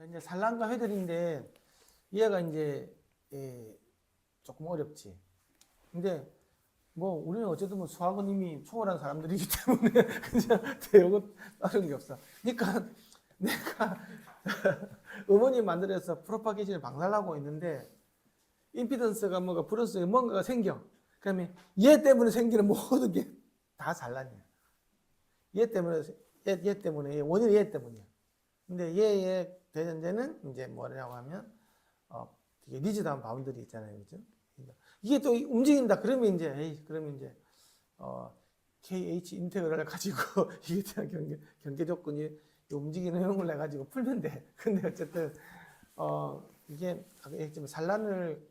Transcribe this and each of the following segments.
이제 산란과 회들인데 얘가 이제 조금 어렵지. 근데 뭐 우리는 어쨌든 뭐 수학은 이미 초월한 사람들이기 때문에 그냥 이건 다른 게 없어. 그러니까 내가 음원이 만들어서 프로파게이션을 박살나고 있는데 임피던스가 뭐가 브런스가 뭔가가 생겨. 그러면 얘 때문에 생기는 모든 게 다 산란이야. 얘 때문에 원인은 얘 때문이야. 근데 얘의 대전제는 이제 뭐냐고 하면 되게 리지드한 바운더리 있잖아요, 그죠? 그러니까 이게 또 움직인다. 그러면 이제 KH 인테그럴을 가지고 이게 대한 경계 조건이 움직이는 형을 내 가지고 풀면 돼. 근데 어쨌든 이게 아까 얘기했지만 산란을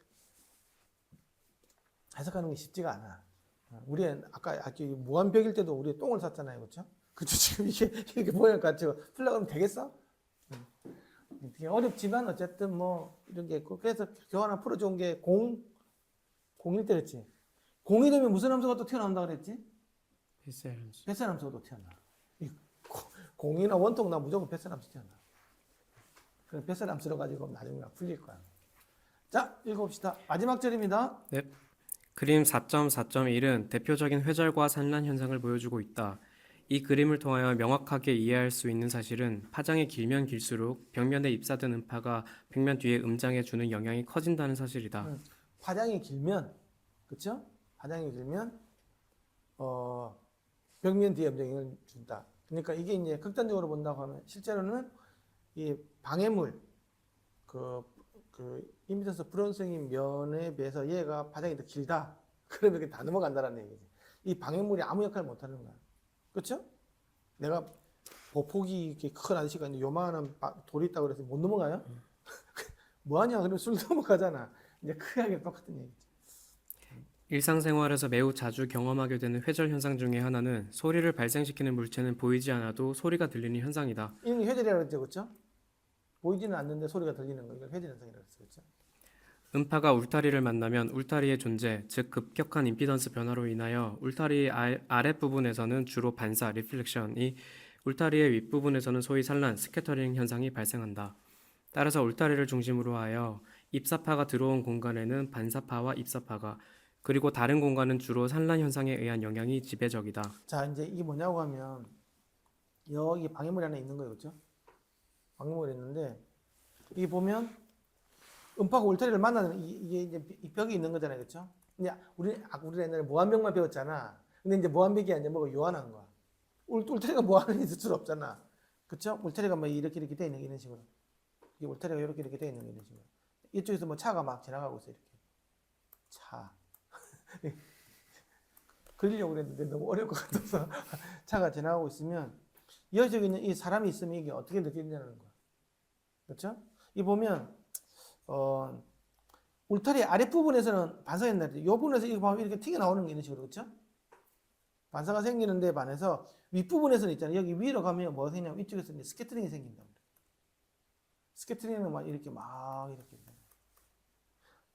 해석하는 게 쉽지가 않아. 우리 아까 무한벽일 때도 우리 똥을 샀잖아요, 그렇죠? 그쵸? 지금 이게 이렇게 모양 같죠? 풀려가면 되겠어? 되게 어렵지만 어쨌든 뭐 이런 게 있고 그래서 교환 하나 풀어준 게 공일 때였지. 공이 되면 무슨 함수가 또 튀어나온다 그랬지? 뱃살 함수. 뱃살 함수가 또 튀어나. 이 공이나 원통 나 무조건 뱃살 함수 튀어나. 그럼 뱃살 함수로 가지고 나중에 풀릴 거야. 자, 읽어봅시다. 마지막 절입니다. 네. 그림 4.4.1은 대표적인 회절과 산란 현상을 보여주고 있다. 이 그림을 통하여 명확하게 이해할 수 있는 사실은 파장이 길면 길수록 벽면에 입사된 음파가 벽면 뒤에 음장에 주는 영향이 커진다는 사실이다. 파장이 길면, 그쵸? 파장이 길면, 벽면 뒤에 영향을 준다. 그러니까 이게 이제 극단적으로 본다고 하면 실제로는 이 방해물, 임피던스 불온성인 면에 비해서 얘가 파장이 더 길다. 그러면 이렇게 다 넘어간다는 얘기지. 이 방해물이 아무 역할을 못 하는 거야. 그렇죠? 내가 보폭이 이렇게 큰 아저씨가 있는데 요만한 돌이 있다고 그래서 못 넘어가요? 뭐하냐? 그러면 술 넘어가잖아. 이제 크게 똑같은 얘기지. 일상생활에서 매우 자주 경험하게 되는 회절 현상 중에 하나는 소리를 발생시키는 물체는 보이지 않아도 소리가 들리는 현상이다. 이런 게 회절이라고 그랬죠. 그렇죠? 보이지는 않는데 소리가 들리는 거. 이걸 회절 현상이라고 했어요. 그렇죠? 음파가 울타리를 만나면 울타리의 존재, 즉 급격한 임피던스 변화로 인하여 울타리 아랫부분에서는 주로 반사, 리플렉션이, 울타리의 윗부분에서는 소위 산란, 스캐터링 현상이 발생한다. 따라서 울타리를 중심으로 하여 입사파가 들어온 공간에는 반사파와 입사파가, 그리고 다른 공간은 주로 산란 현상에 의한 영향이 지배적이다. 자, 이제 이게 뭐냐고 하면 여기 방해물이 하나 있는 거예요. 그렇죠? 방해물이 있는데 이 보면 음파가 울타리를 만나는 이게 이제 이 벽이 있는 거잖아요. 그렇죠? 근데 우리 옛날에 무한벽만 배웠잖아. 근데 이제 무한벽이 아니라 뭐가 요한한 거야. 울타리가 무한은 있을 수 없잖아. 그렇죠? 울타리가 뭐 이렇게 돼 있는 이런 식으로. 이 울타리가 이렇게 돼 있는 이런 식으로. 이쪽에서 뭐 차가 막 지나가고 있어 이렇게. 차. 그리려고 그랬는데 너무 어려울 것 같아서 차가 지나가고 있으면 여기저기 있는 이 사람이 있으면 이게 어떻게 느껴지냐는 거야. 그렇죠? 이 보면 울타리 아랫부분에서는 반사가 있는데 이 부분에서 이거 보면 이렇게 튀어나오는 게 이런 식으로 그렇죠? 반사가 생기는 데 반해서 윗부분에서는 있잖아요. 여기 위로 가면 뭐가 생기냐면 이쪽에서 이제 스캐터링이 생긴다. 스캐터링은 막 이렇게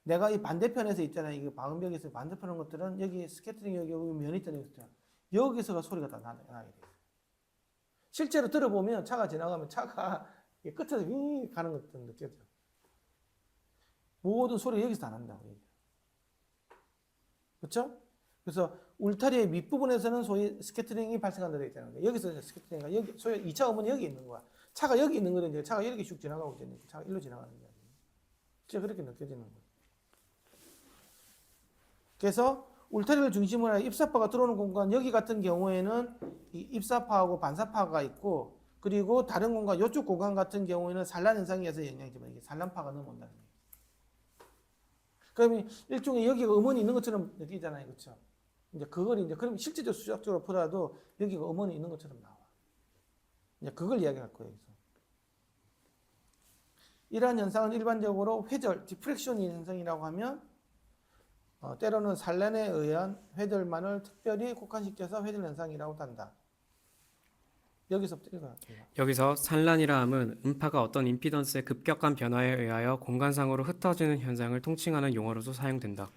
내가 이 반대편에서 있잖아요. 이거 방음벽에서 반대편 것들은 여기 스캐터링 여기 면이 있잖아요. 여기서가 소리가 다 나게 돼요. 실제로 들어보면 차가 지나가면 차가 끝에서 윙 가는 것도 느껴져. 모든 소리가 여기서 다 난다고. 그렇죠? 그래서 울타리의 윗부분에서는 소위 스캐터링이 발생한다 되어 있잖아요. 여기서 스캐터링이 여기 소위 2차 음원이 여기 있는 거야. 차가 여기 있는 거는 이제 차가 이렇게 슉 지나가고 있잖아요. 차가 일로 지나가는 거야. 진짜 그렇게 느껴지는 거예요. 그래서 울타리를 중심으로 해 입사파가 들어오는 공간 여기 같은 경우에는 이 입사파하고 반사파가 있고 그리고 다른 공간 이쪽 공간 같은 경우에는 산란 현상에서 영향이지만 이게 산란파가 넘어온다는 거예요. 그러면 일종의 여기가 음원이 있는 것처럼 느끼잖아요, 그렇죠? 이제 그걸 이제 그럼 실제적 수학적으로 풀어도 여기가 음원이 있는 것처럼 나와. 이제 그걸 이야기할 거예요. 그래서. 이러한 현상은 일반적으로 회절, 디프렉션 현상이라고 하면 때로는 산란에 의한 회절만을 특별히 국한시켜서 회절 현상이라고 한다. 여기서부터 읽어요. 여기서 산란이라 함은 음파가 어떤 임피던스의 급격한 변화에 의하여 공간상으로 흩어지는 현상을 통칭하는 용어로서 사용된다.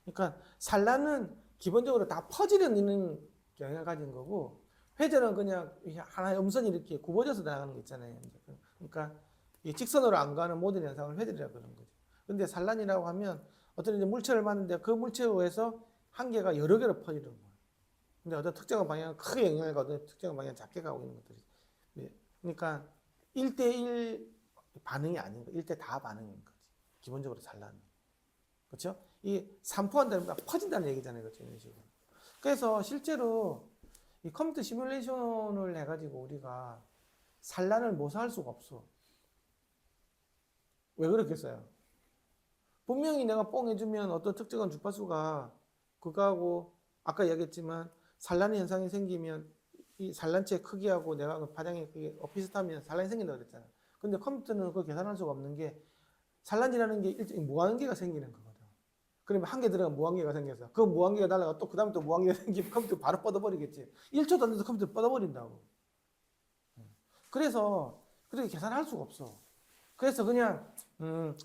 그러니까 산란은 기본적으로 다 퍼지는 있는 영향을 가진 거고 회전은 그냥 하나의 음선이 이렇게 굽어져서 나가는 거 있잖아요. 이제. 그러니까 이 직선으로 안 가는 모든 현상을 회전이라고 그러는 거죠. 근데 산란이라고 하면 어떤 이제 물체를 맞는데 그 물체에 의해서 한계가 여러 개로 퍼지는 거예요. 근데 어떤 특정한 방향은 크게 영향을 가고 어떤 특정한 방향은 작게 가고 있는 것들이. 그러니까 1대1 반응이 아닌 거, 1대 다 반응인 거지. 기본적으로 산란. 그렇죠? 이 산포한다는 건 퍼진다는 얘기잖아요. 그렇죠? 이런 식으로. 그래서 실제로 이 컴퓨터 시뮬레이션을 해가지고 우리가 산란을 모사할 수가 없어. 왜 그렇겠어요? 분명히 내가 뽕 해주면 어떤 특정한 주파수가 그거하고 아까 이야기했지만 산란 현상이 생기면 이 산란체의 크기하고 내가 그 파장의 크기 비슷하면 산란이 생긴다고 그랬잖아. 근데 컴퓨터는 그걸 계산할 수가 없는 게 산란이라는 게 일종의 무한계가 생기는 거거든. 그러면 한 개 들어가면 무한계가 생겨서 그 무한계가 날아가 또 그 다음에 또 무한계가 생기면 컴퓨터 바로 뻗어버리겠지. 1초도 안 돼서 컴퓨터 뻗어버린다고. 그래서 그렇게 계산할 수가 없어. 그래서 그냥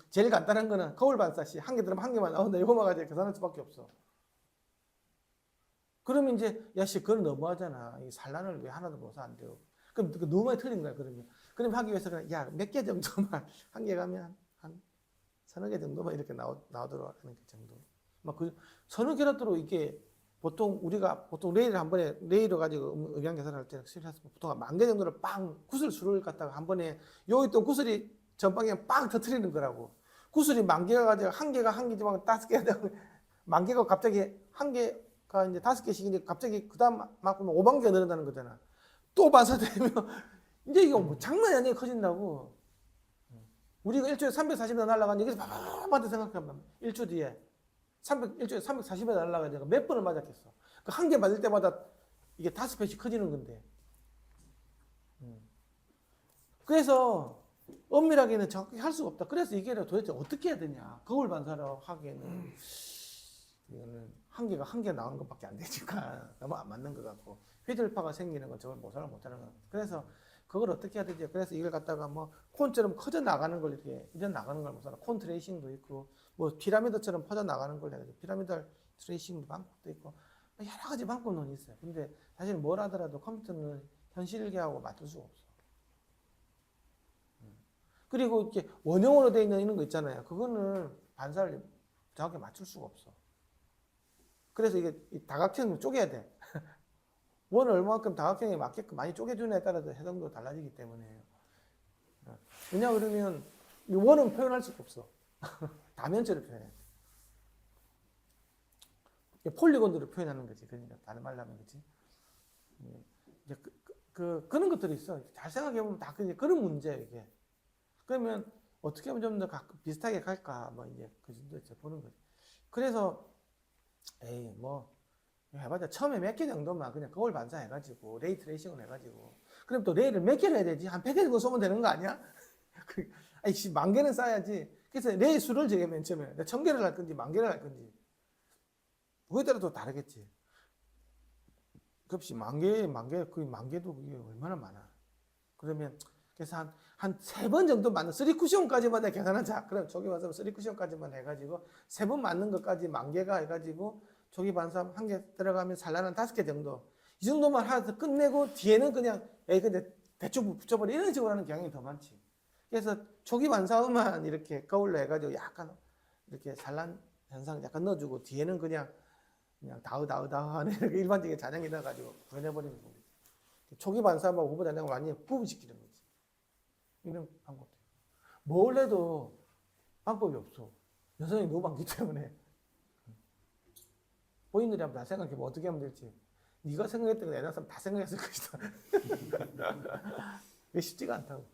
제일 간단한 거는 거울 반사시 한 개 들으면 한 개만 나온다. 이거만 가지고 계산할 수밖에 없어. 그러면 이제 야씨 그건 너무하잖아. 이 산란을 왜 하나도 모사 안 돼요. 그럼 너무 많이 틀린 거야. 그러면 하기 위해서 그냥 야 몇 개 정도만 한 개 가면 한 서너 개 정도만 이렇게 나오도록 하는 그 정도. 막 그 서너 개라도 이게 보통 우리가 보통 레일을 한 번에 레일을 가지고 음향 계산할 때 보통 한 10,000개 정도를 빵 구슬 수를 갖다가 한 번에 여기 또 구슬이 전방에 빵 터트리는 거라고. 구슬이 10,000개가 가지고 한 개가 한 개지만 5개 되고 10,000개가 갑자기 한 개가 이제 5개씩인데 갑자기 그다음 만큼 50,000개가 늘어나는 거잖아. 또 반사되면 이제 이거 뭐 장난이 아니게 커진다고. 우리가 일주일에 340일 날아가는데 여기서 바바바바 생각하면 1초 뒤에 1주에 340일 날아가니까 몇 번을 맞았겠어. 그 한 개 맞을 때마다 이게 5배씩 커지는 건데. 그래서 엄밀하게는 정확히 할 수가 없다. 그래서 이게 도대체 어떻게 해야 되냐. 거울 반사로 하기에는 이거는 한계가 한 개 나오는 것밖에 안 되니까 너무 안 맞는 것 같고 휘들파가 생기는 건 저걸 모사를 못하는 거. 그래서 그걸 어떻게 해야 되지? 그래서 이걸 갖다가 뭐 콘처럼 커져 나가는 걸 이렇게 이런 나가는 걸 모사라. 콘 트레이싱도 있고 뭐 피라미드처럼 퍼져 나가는 걸 해가지고 피라미드 트레이싱 방법도 있고 여러 가지 방법론이 있어요. 근데 사실 뭘 하더라도 컴퓨터는 현실계하고 맞출 수가 없어. 그리고 이렇게 원형으로 되어 있는 이런 거 있잖아요. 그거는 반사를 정확히 맞출 수가 없어. 그래서 이게 다각형을 쪼개야 돼. 원을 얼마만큼 다각형에 맞게끔 많이 쪼개주냐에 따라서 해석도 달라지기 때문에. 왜냐 그러면 이 원은 표현할 수가 없어. 다면체를 표현해. 폴리곤들을 표현하는 거지. 그러니까 다른 말로 하면 그렇지. 이제 그런 것들이 있어. 잘 생각해 보면 다 그런 문제예요 이게. 그러면 어떻게 하면 좀 더 비슷하게 갈까? 뭐 이제 그 정도 보는 거지. 그래서 에이 뭐 해봤자 처음에 몇 개 정도만 그냥 거울 반사해가지고 레이 트레이싱을 해가지고 그럼 또 레이를 몇 개를 해야 되지? 한 100개 정도 쏘면 되는 거 아니야? 아니 10,000개는 쌓아야지. 그래서 레이 수를 정해 맨 처음에 1,000개를 할 건지 10,000개를 할 건지 그거에 따라 또 다르겠지. 급시 10,000개, 그 10,000개도 그게 얼마나 많아. 그러면 그래서 한 3번 정도 맞는 3쿠션까지만 내가 계산하자. 그럼 조기 반사 3쿠션까지만 해가지고 3번 맞는 것까지 10,000개가 해가지고 조기 반사 한 개 들어가면 산란한 5개 정도. 이 정도만 해서 끝내고 뒤에는 그냥 에이 근데 대충 붙여버려 이런 식으로 하는 경향이 더 많지. 그래서 조기 반사음만 이렇게 거울로 해가지고 약간 이렇게 산란 현상 약간 넣어주고 뒤에는 그냥 다으다으다으 하는 이렇게 일반적인 잔향이 넣어가지고 구현해버리는 거지. 초기 반사하고 후보 잔향을 완전히 구분시키는 거지. 이런 방법도. 뭘 해도 방법이 없어. 여성이 너무 많기 때문에. 본인들이 한번 다 생각해봐. 어떻게 하면 될지. 네가 생각했던 거 애들 사람 다 생각했을 것이다. 이게 쉽지가 않다고.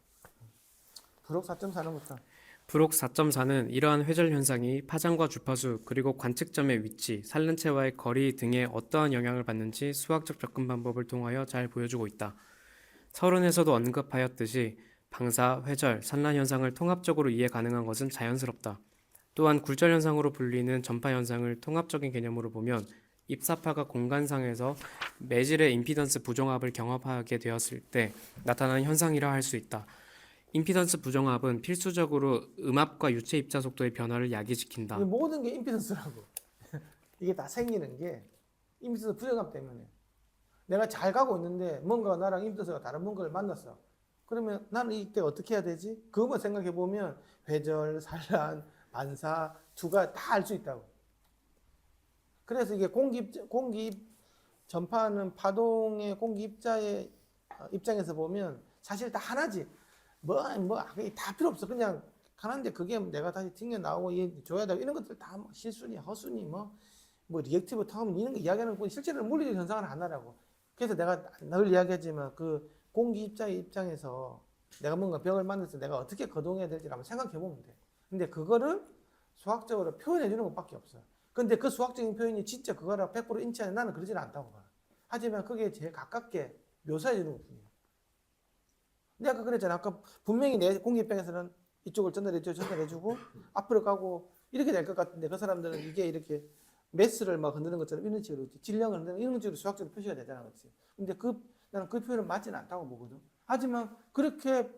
부록 4.4는부터. 부록 4.4는 이러한 회절 현상이 파장과 주파수 그리고 관측점의 위치, 산란체와의 거리 등에 어떠한 영향을 받는지 수학적 접근 방법을 통하여 잘 보여주고 있다. 서론에서도 언급하였듯이 방사, 회절, 산란 현상을 통합적으로 이해 가능한 것은 자연스럽다. 또한 굴절 현상으로 불리는 전파 현상을 통합적인 개념으로 보면 입사파가 공간상에서 매질의 임피던스 부정합을 경합하게 되었을 때 나타나는 현상이라 할 수 있다. 임피던스 부정합은 필수적으로 음압과 유체 입자 속도의 변화를 야기시킨다. 이게 모든 게 임피던스라고. 이게 다 생기는 게 임피던스 부정합 때문에. 내가 잘 가고 있는데 뭔가 나랑 임대서가 다른 뭔가를 만났어. 그러면 나는 이때 어떻게 해야 되지? 그것만 생각해 보면 회절, 산란, 반사, 투가 다 알 수 있다고. 그래서 이게 공기 전파하는 파동의 공기 입자의 입장에서 보면 사실 다 하나지. 다 필요 없어. 그냥 하나인데 그게 내가 다시 튕겨 나오고 줘야 되고 이런 것들 다 실수니 허수니 뭐 리액티브 타임 이런 거 이야기하는 건 실제로 물리적 현상은 하나라고. 그래서 내가 늘 이야기하지만 그 공기 입자의 입장에서 내가 뭔가 벽을 만들어서 내가 어떻게 거동해야 될지 한번 생각해 보면 돼. 근데 그거를 수학적으로 표현해 주는 것밖에 없어. 근데 그 수학적인 표현이 진짜 그거랑 100% 인치하는 나는 그러지는 않다고 봐. 하지만 그게 제일 가깝게 묘사해 주는 것뿐이야. 내가 아까 그랬잖아. 아까 분명히 내 공기 입장에서는 이쪽을 전달해주고 앞으로 가고 이렇게 될 것 같은데 그 사람들은 이게 이렇게 매스를 막 흔드는 것처럼 이런 식으로 질량을 흔드는 이런 식으로 수학적으로 표시가 되잖아, 그렇지? 근데 나는 그 표현은 맞지는 않다고 보거든. 하지만 그렇게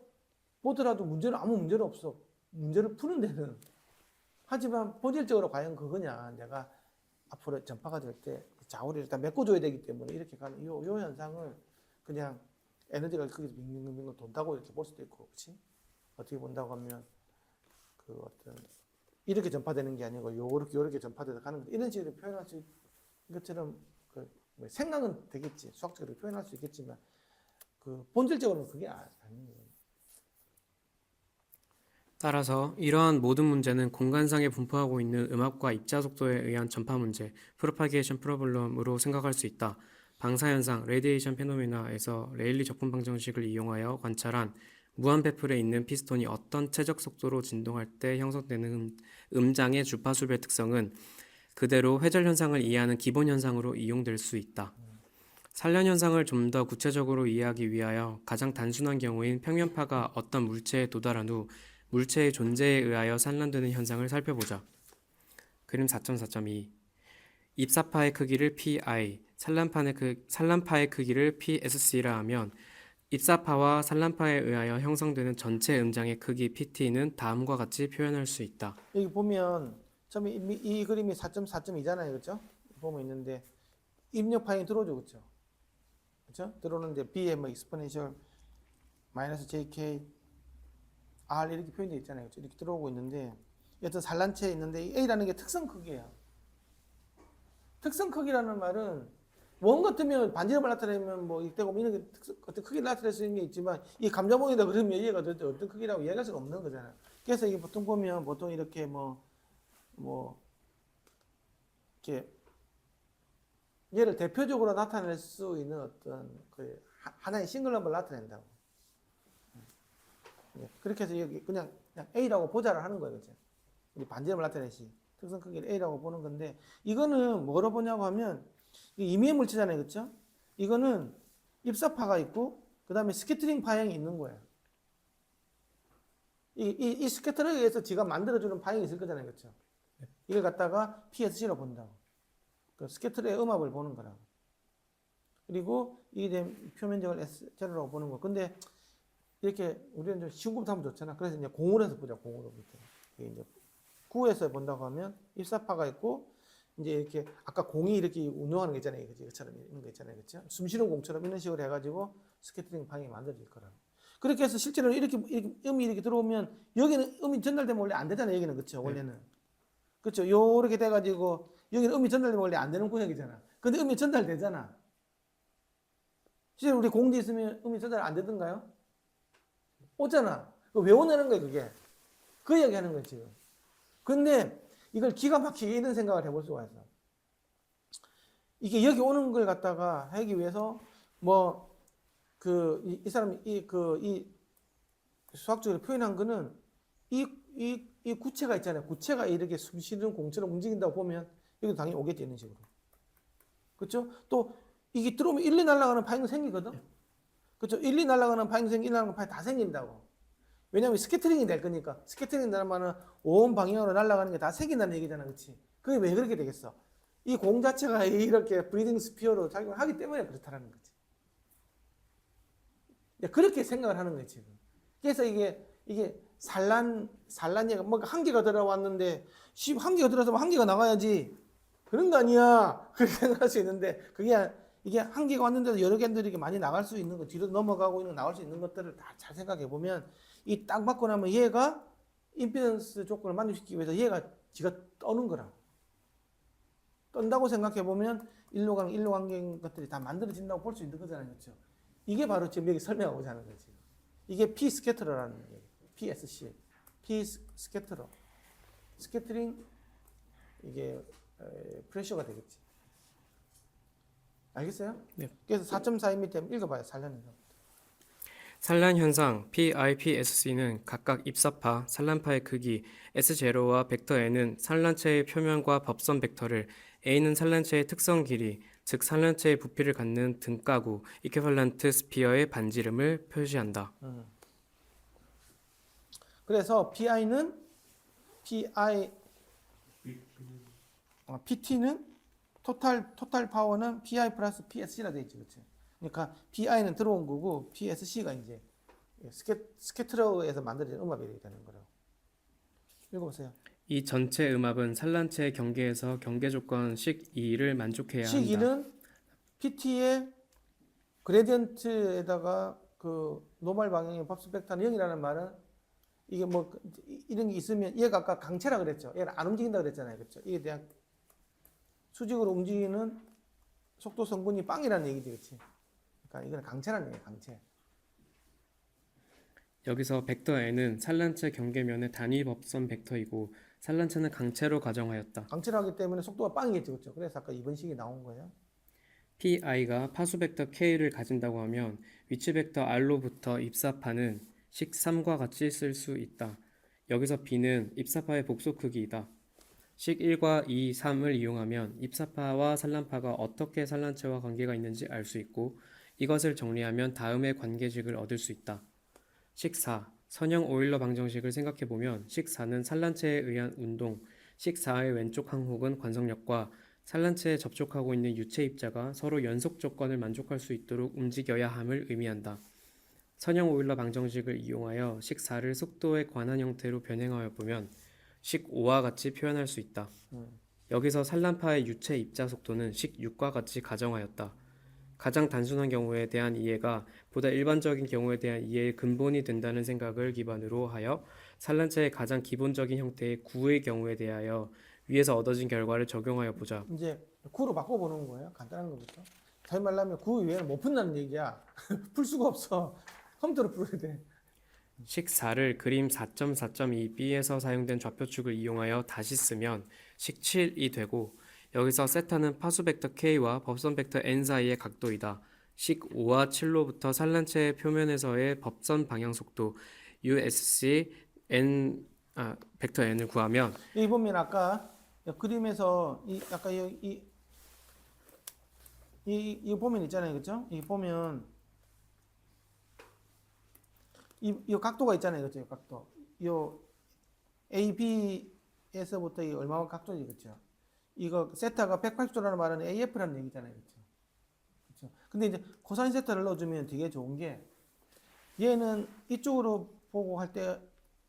보더라도 아무 문제는 없어. 문제를 푸는 데는. 하지만 본질적으로 과연 그거냐? 내가 앞으로 전파가 될 때 자우를 일단 메꿔줘야 되기 때문에 이렇게 가는 요 현상을 그냥 에너지가 거기서 빙빙빙 돈다고 이렇게 볼 수도 있고, 그렇지? 어떻게 본다고 하면 그 어떤 이렇게 전파되는 게 아니고 요렇게 전파돼서 가는 거 이런 식으로 표현할 수 있는 것처럼 뭐 생각은 되겠지. 수학적으로 표현할 수 있겠지만 그 본질적으로는 그게 아닌 거예요. 따라서 이러한 모든 문제는 공간상에 분포하고 있는 음압과 입자 속도에 의한 전파 문제, 프로파게이션 프로블럼으로 생각할 수 있다. 방사현상, 레디에이션 페노메나에서 레일리 적분 방정식을 이용하여 관찰한 무한배풀에 있는 피스톤이 어떤 최적 속도로 진동할 때 형성되는 음장의 주파수별 특성은 그대로 회절 현상을 이해하는 기본 현상으로 이용될 수 있다. 산란 현상을 좀 더 구체적으로 이해하기 위하여 가장 단순한 경우인 평면파가 어떤 물체에 도달한 후 물체의 존재에 의하여 산란되는 현상을 살펴보자. 그림 4.4.2 입사파의 크기를 pi, 산란파의 크기를 psc라 하면 입사파와 산란파에 의하여 형성되는 전체 음장의 크기 pt는 다음과 같이 표현할 수 있다. 여기 보면 처음에 이 그림이 4.4.2잖아요, 그렇죠? 보면 있는데 입력 파형이 들어오죠, 그렇죠? 그렇죠? 들어오는데 b의 뭐 exponential 마이너스 jk r 이렇게 표현되어 있잖아요, 그렇죠? 이렇게 들어오고 있는데 어떤 산란체에 있는데 이 a라는 게 특성 크기예요. 특성 크기라는 말은 원 같으면 반지름을 나타내면 뭐 이때고 이런 게 어떤 크기를 나타낼 수 있는 게 있지만 이 감자봉이다 그러면 얘가 도대체 어떤 크기라고 이해할 수가 없는 거잖아. 그래서 이게 보통 보면 보통 이렇게 이렇게 얘를 대표적으로 나타낼 수 있는 어떤 그 하나의 싱글 넘버를 나타낸다고. 그렇게 해서 여기 그냥 A라고 보자를 하는 거예요, 그죠? 우리 반지름을 나타내시 특성 크기를 A라고 보는 건데 이거는 뭐로 보냐고 하면 임의의 물체잖아요, 그렇죠? 이거는 입사파가 있고 그 다음에 스캐터링 파형이 있는 거예요. 이 스캐터링에 의해서 지가 만들어주는 파형이 있을 거잖아요, 그렇죠? 이걸 갖다가 PSC로 본다고. 그 스캐터의 음압을 보는 거라고. 그리고 이게 표면적을 S0라고 보는 거. 근데 이렇게 우리는 좀 쉬운 것부터 하면 좋잖아. 그래서 이제 공으로 해서 보자, 공으로. 이게 이제 구에서 본다고 하면 입사파가 있고 이제 이렇게 아까 공이 이렇게 운동하는 게 있잖아요. 이것처럼 이런 거 있잖아요. 그렇죠? 숨 쉬는 공처럼 이런 식으로 해가지고 스캐터링 방향이 만들어질 거라고. 그렇게 해서 실제로 이렇게 음이 이렇게 들어오면 여기는 음이 전달되면 원래 안 되잖아요. 여기는 그렇죠. 원래는. 그렇죠. 요렇게 돼가지고 여기는 음이 전달되면 원래 안 되는 구역이잖아. 근데 음이 전달되잖아. 실제로 우리 공기 있으면 음이 전달 안 되던가요? 오잖아. 왜 오냐는 거예요, 그게. 그 이야기 하는 거예요, 지금. 근데 이걸 기가 막히게 이런 생각을 해볼 수가 있어. 이게 여기 오는 걸 갖다가 하기 위해서 이 사람이 이 수학적으로 표현한 거는 이 구체가 있잖아요. 구체가 이렇게 숨 쉬는 공처럼 움직인다고 보면 여기도 당연히 오겠지, 이런 식으로. 그렇죠? 또 이게 들어오면 일리 날아가는 파형도 생기거든. 그렇죠? 일리 날아가는 파형도 생기고 일리 날아가는 파형 다 생긴다고. 왜냐하면 스캐터링이 될 거니까. 스캐터링 되면 온 방향으로 날아가는 게 다 생긴다는 얘기잖아, 그렇지? 그게 왜 그렇게 되겠어? 이 공 자체가 이렇게 브리딩 스피어로 작용을 하기 때문에 그렇다는 거지. 그렇게 생각을 하는 거지, 지금. 그래서 이게 산란얘가 뭔가 한 개가 들어왔는데 한 개가 들어서 한 개가 나가야지. 그런 거 아니야. 그렇게 생각할 수 있는데 그게 이게 한 개가 왔는데도 여러 개들이 이렇게 많이 나갈 수 있는 거, 뒤로 넘어가고 있는 나갈 수 있는 것들을 다 잘 생각해 보면 이 딱 맞고 나면 얘가 임피던스 조건을 만족시키기 위해서 얘가 지가 떠는 거라. 떤다고 생각해 보면 일로 관계인 것들이 다 만들어진다고 볼 수 있는 거잖아요, 그렇죠? 이게 바로 지금 여기 설명하고자 하는 거지. 이게 P 스캐터러라는 얘기. PSC, P 스캐터러, 스캐터링 이게 프레셔가 되겠지. 알겠어요? 네. 그래서 4.42m 읽어봐요. 산란현상. 산란 현상 PIPSC는 각각 입사파, 산란파의 크기 S0와 벡터 n은 산란체의 표면과 법선 벡터를 A는 산란체의 특성 길이, 즉 산란체의 부피를 갖는 등가구 이퀴발런트 스피어의 반지름을 표시한다. 그래서 PT는 토탈 파워는 PI 플러스 PSC라 돼 있죠, 그렇죠? 그러니까 PI는 들어온 거고 PSC가 이제 스캐트러에서 만들어진 음압이 되는 거라고. 읽어보세요. 이 전체 음압은 산란체의 경계에서 경계 조건 식 2를 만족해야 한다. 식2는 PT의 그레디언트에다가 그 노멀 방향의 법수 벡터는 0이라는 말은 이게 뭐 이런 게 있으면 얘가 아까 강체라 그랬죠. 얘는 안 움직인다 그랬잖아요. 그렇죠? 이게 대한 수직으로 움직이는 속도 성분이 빵이라는 얘기지. 그렇지? 그러니까 이건 강체라는 얘기예요. 강체. 여기서 벡터 n은 산란체 경계면의 단위 법선 벡터이고 산란체는 강체로 가정하였다. 강체로 하기 때문에 속도가 빵이겠죠. 그렇죠? 그래서 아까 이번 식이 나온 거예요. PI가 파수 벡터 K를 가진다고 하면 위치 벡터 R로부터 입사파는 식 3과 같이 쓸 수 있다. 여기서 B는 입사파의 복소 크기이다. 식 1과 2, 3을 이용하면 입사파와 산란파가 어떻게 산란체와 관계가 있는지 알 수 있고 이것을 정리하면 다음의 관계식을 얻을 수 있다. 식 4. 선형 오일러 방정식을 생각해보면 식 4는 산란체에 의한 운동, 식 4의 왼쪽 항목은 관성력과 산란체에 접촉하고 있는 유체 입자가 서로 연속 조건을 만족할 수 있도록 움직여야 함을 의미한다. 선형 오일러 방정식을 이용하여 식 4를 속도에 관한 형태로 변형하여 보면 식 5와 같이 표현할 수 있다. 여기서 산란파의 유체 입자 속도는 식 6과 같이 가정하였다. 가장 단순한 경우에 대한 이해가 보다 일반적인 경우에 대한 이해의 근본이 된다는 생각을 기반으로 하여 산란체의 가장 기본적인 형태의 구의 경우에 대하여 위에서 얻어진 결과를 적용하여 보자. 이제 구로 바꿔보는 거예요. 간단한 것부터. 다시 말하면 구 이외에는 못 푼다는 얘기야. 풀 수가 없어. 컴퓨터로 풀어야 돼. 식 4를 그림 4.4.2b에서 사용된 좌표축을 이용하여 다시 쓰면 식 7이 되고 여기서 세타는 파수 벡터 K와 법선 벡터 N 사이의 각도이다. 식 5와 7로부터 산란체 표면에서의 법선 방향 속도 USC 벡터 N을 구하면 여기 보면 아까 그림에서 아까 이 보면 있잖아요, 그렇죠? 이 보면 이 각도가 있잖아요, 그렇죠? 이 각도, 요 AB에서부터 이 얼마만큼 각도지, 그렇죠? 이거 세타가 180도라는 말은 AF라는 얘기잖아요, 그렇죠? 그렇죠? 근데 이제 코사인 세타를 넣어주면 되게 좋은 게 얘는 이쪽으로 보고 할 때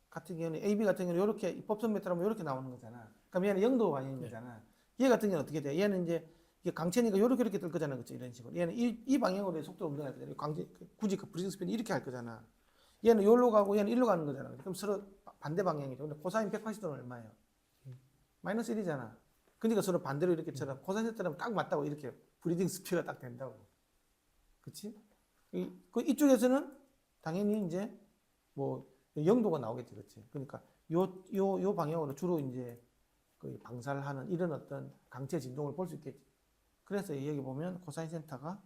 같은 경우는 AB 같은 경우는 이렇게 법선 메타라면 이렇게 나오는 거잖아. 그럼 얘는 0도 방향인 거잖아. 얘 같은 경우는 어떻게 돼? 얘는 이제 이게 강체니까 이렇게 뜰 거잖아, 그렇죠? 이런 식으로. 얘는 이 방향으로 속도를 운동할 거잖아. 굳이 그 브리징 스피드 이렇게 할 거잖아. 얘는 여기로 가고 얘는 일로 가는 거잖아. 그럼 서로 반대 방향이죠. 근데 코사인 180도는 얼마예요? 마이너스 1이잖아. 그러니까 서로 반대로 이렇게 쳐서 코사인 세타라면 딱 맞다고 이렇게 브리징 스피드가 딱 된다고. 그렇지? 이쪽에서는 당연히 이제 뭐 0도가 나오겠지, 그렇지? 그러니까 요 방향으로 주로 이제 그 방사를 하는 이런 어떤 강체 진동을 볼 수 있겠지. 그래서 여기 보면 코사인 세타가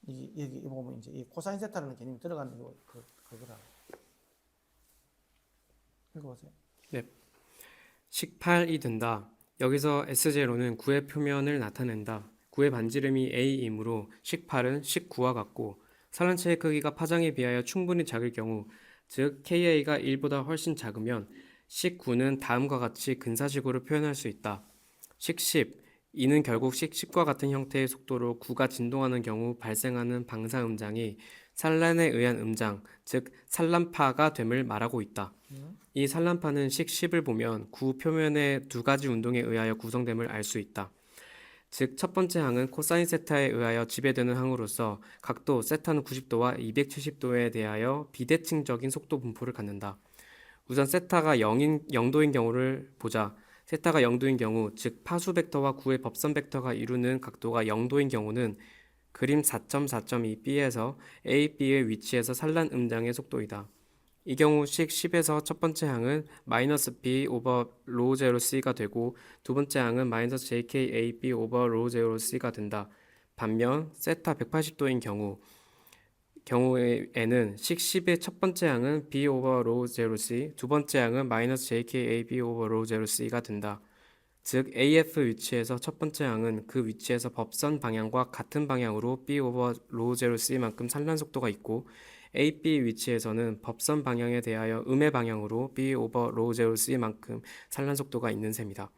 여기 보면 이제 이 코사인 세타라는 개념이 들어가는 그거라. 읽어보세요. 네. 식 8이 된다. 여기서 S0는 구의 표면을 나타낸다. 구의 반지름이 A이므로 식 8은 식 9와 같고 산란체의 크기가 파장에 비하여 충분히 작을 경우 즉 KA가 1보다 훨씬 작으면 식 9는 다음과 같이 근사식으로 표현할 수 있다. 식 10. 이는 결국 식 10과 같은 형태의 속도로 구가 진동하는 경우 발생하는 방사 음장이 산란에 의한 음장, 즉 산란파가 됨을 말하고 있다. 이 산란파는 식 10을 보면 구 표면의 두 가지 운동에 의하여 구성됨을 알 수 있다. 즉, 첫 번째 항은 코사인 세타에 의하여 지배되는 항으로서 각도 세타는 90도와 270도에 대하여 비대칭적인 속도 분포를 갖는다. 우선 세타가 0도인 경우를 보자. 세타가 0도인 경우, 즉 파수 벡터와 구의 법선 벡터가 이루는 각도가 0도인 경우는 그림 4.4.2b에서 A, B의 위치에서 산란 음장의 속도이다. 이 경우 식 10에서 첫 번째 항은 마이너스 b 오버 로우 제로 c가 되고 두 번째 항은 마이너스 jk ab 오버 로우 제로 c가 된다. 반면 세타 180도인 경우에는 식 10의 첫 번째 항은 b 오버 로우 제로 c, 두 번째 항은 마이너스 jk ab 오버 로우 제로 c가 된다. 즉 AF 위치에서 첫 번째 항은 그 위치에서 법선 방향과 같은 방향으로 B 오버 로우 제로 C만큼 산란 속도가 있고 AB 위치에서는 법선 방향에 대하여 음의 방향으로 B 오버 로우 제로 C만큼 산란 속도가 있는 셈이다.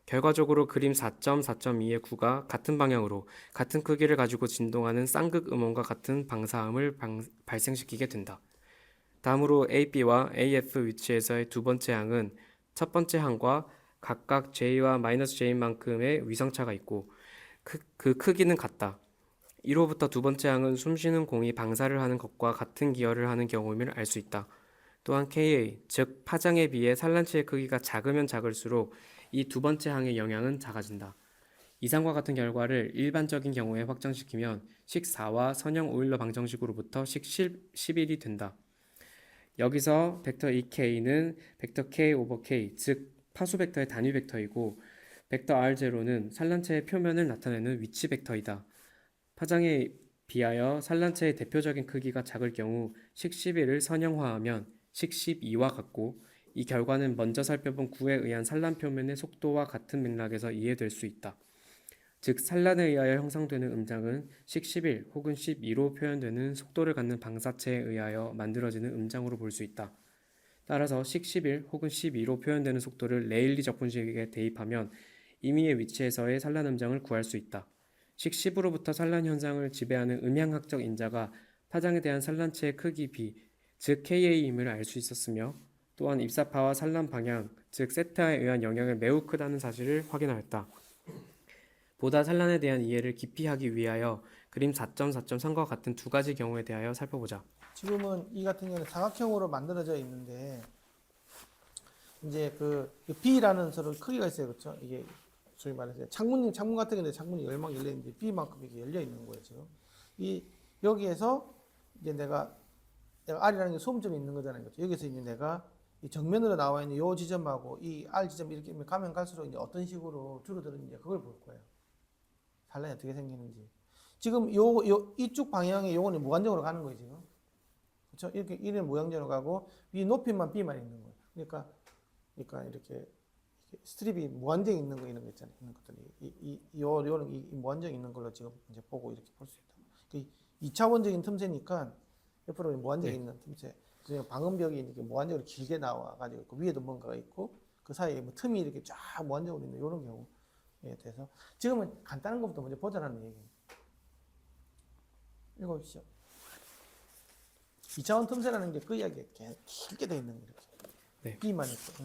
결과적으로 그림 4.4.2의 구가 같은 방향으로 같은 크기를 가지고 진동하는 쌍극 음원과 같은 방사음을 발생시키게 된다. 다음으로 AB와 AF 위치에서의 두 번째 항은 첫 번째 항과 각각 J와 마이너스 J만큼의 위성차가 있고 그 크기는 같다. 이로부터 두 번째 항은 숨쉬는 공이 방사를 하는 것과 같은 기여를 하는 경우임을 알 수 있다. 또한 KA, 즉 파장에 비해 산란체의 크기가 작으면 작을수록 이 두 번째 항의 영향은 작아진다. 이상과 같은 결과를 일반적인 경우에 확장시키면 식 4와 선형 오일러 방정식으로부터 식 11이 된다. 여기서 벡터 EK는 벡터 K 오버 K, 즉 파수 벡터의 단위 벡터이고 벡터 R0는 산란체의 표면을 나타내는 위치 벡터이다. 파장에 비하여 산란체의 대표적인 크기가 작을 경우 식 11을 선형화하면 식 12와 같고 이 결과는 먼저 살펴본 구에 의한 산란 표면의 속도와 같은 맥락에서 이해될 수 있다. 즉 산란에 의하여 형성되는 음장은 식 11 혹은 12로 표현되는 속도를 갖는 방사체에 의하여 만들어지는 음장으로 볼 수 있다. 따라서 식 11 혹은 12로 표현되는 속도를 레일리 적분식에 대입하면 임의의 위치에서의 산란 음장을 구할 수 있다. 식 10으로부터 산란 현상을 지배하는 음향학적 인자가 파장에 대한 산란체의 크기 B, 즉 KA임을 알 수 있었으며 또한 입사파와 산란 방향, 즉 세타에 의한 영향을 매우 크다는 사실을 확인하였다. 보다 산란에 대한 이해를 깊이 하기 위하여 그림 4.4.3과 같은 두 가지 경우에 대하여 살펴보자. 지금은 이 같은 경우는 사각형으로 만들어져 있는데 이제 그 B라는 서로 크기가 있어요, 그렇죠? 이게 소위 말해서 창문 같은 경우는 창문이 얼마나 열려 있는데 B만큼 이렇게 열려 있는 거예요, 지금. 이 여기에서 이제 내가 R이라는 게 소음점이 있는 거잖아요, 그렇죠? 여기서 이제 내가 이 정면으로 나와 있는 요 지점하고 이 R 지점 이렇게 가면 갈수록 이제 어떤 식으로 줄어드는지 그걸 볼 거예요. 산란이 어떻게 생기는지. 지금 이쪽 방향에 요거는 무한정으로 가는 거예요, 지금. 그렇죠? 이렇게 이런 무한정으로 가고 이 높이만 B만 있는 거예요. 그러니까 이렇게 스트립이 무한정 있는 거 이런 거 있잖아요. 이런 것들이 요런 이 무한정 있는 걸로 지금 이제 보고 이렇게 볼 수 있다. 그 2차원적인 틈새니까 옆으로 무한정 있는 틈새. 그래서 방음벽이 이렇게 무한정으로 길게 나와 가지고 그 위에도 뭔가가 있고 그 사이에 뭐 틈이 이렇게 쫙 무한정으로 있는 이런 경우에 대해서 지금은 간단한 것부터 먼저 보자라는 얘기예요. 읽어보시죠. 2차원 틈새라는 게 그 이야기가 길게 돼 있는 거예요. 네. B만 있고.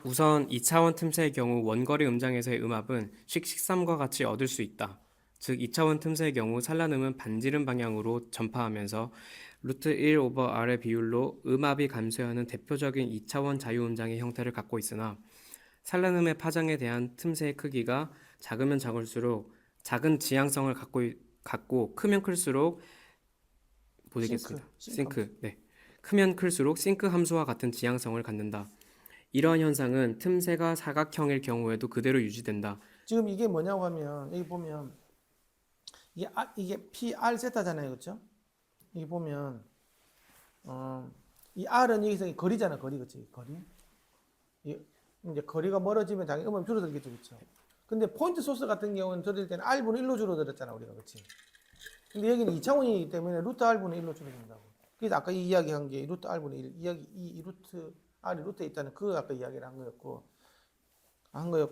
우선 2차원 틈새의 경우 원거리 음장에서의 음압은 식 13과 같이 얻을 수 있다. 즉 2차원 틈새의 경우 산란음은 반지름 방향으로 전파하면서 루트 1 오버 R의 비율로 음압이 감소하는 대표적인 2차원 자유음장의 형태를 갖고 있으나 산란음의 파장에 대한 틈새의 크기가 작으면 작을수록 작은 지향성을 갖고 크면 클수록 보겠습니다. 싱크. 네. 크면 클수록 싱크 함수와 같은 지향성을 갖는다. 이러한 현상은 틈새가 사각형일 경우에도 그대로 유지된다. 지금 이게 뭐냐고 하면 여기 보면 이게 PR 세타잖아요, 그렇죠? 여기 보면 이 R은 여기서 거리잖아, 거리, 그렇지? 거리. 이제 거리가 멀어지면 당연히 음압이 줄어들겠죠, 그렇죠? 근데 포인트 소스 같은 경우는 줄어들 때는 R분의 1로 줄어들었잖아, 우리가, 그렇지? 근데 여기는 2차원이기 때문에 루트 R분의 1로 줄어든다고. 그래서 아까 이 이야기한 게 루트 R분의 1, 이 루트 R이 루트에 있다는 그 아까 이야기를 한 거였고,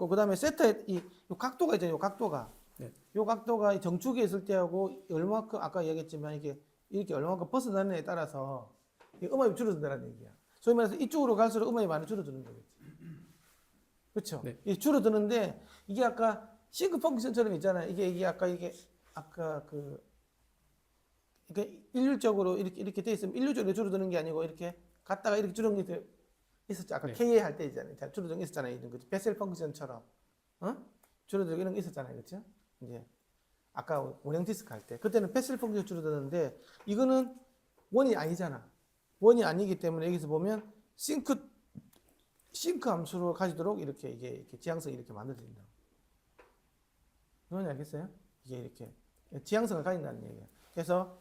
그 다음에 세타의 이 각도가 있잖아요, 요 각도가. 네. 요 각도가 정축에 있을 때하고 얼마큼 아까 얘기했지만 이게 이렇게 얼마큼 벗어나느냐에 따라서 음압이 줄어든다는 얘기야. 소위 말해서 이쪽으로 갈수록 음압이 많이 줄어드는 거겠지. 그렇죠? 네. 줄어드는데 이게 아까 싱크 펑크션처럼 있잖아요. 이게 아까 이게 일률적으로 이렇게 돼 있으면 일률적으로 줄어드는 게 아니고 이렇게 갔다가 이렇게 줄어드는 게 있었죠. 아까 네. KA 할 때 있잖아요. 줄어드는 게 있었잖아요. 이런 거. 베셀 펑크션처럼 줄어들고 이런 게 있었잖아요. 그렇죠? 이제 아까 원형 디스크 할 때 그때는 베셀 펑크션 줄어드는데 이거는 원이 아니잖아. 원이 아니기 때문에 여기서 보면 싱크 함수로 가지도록 이렇게 지향성이 이렇게 만들어진다. 뭔지 알겠어요? 이게 이렇게 지향성을 가진다는 얘기예요. 그래서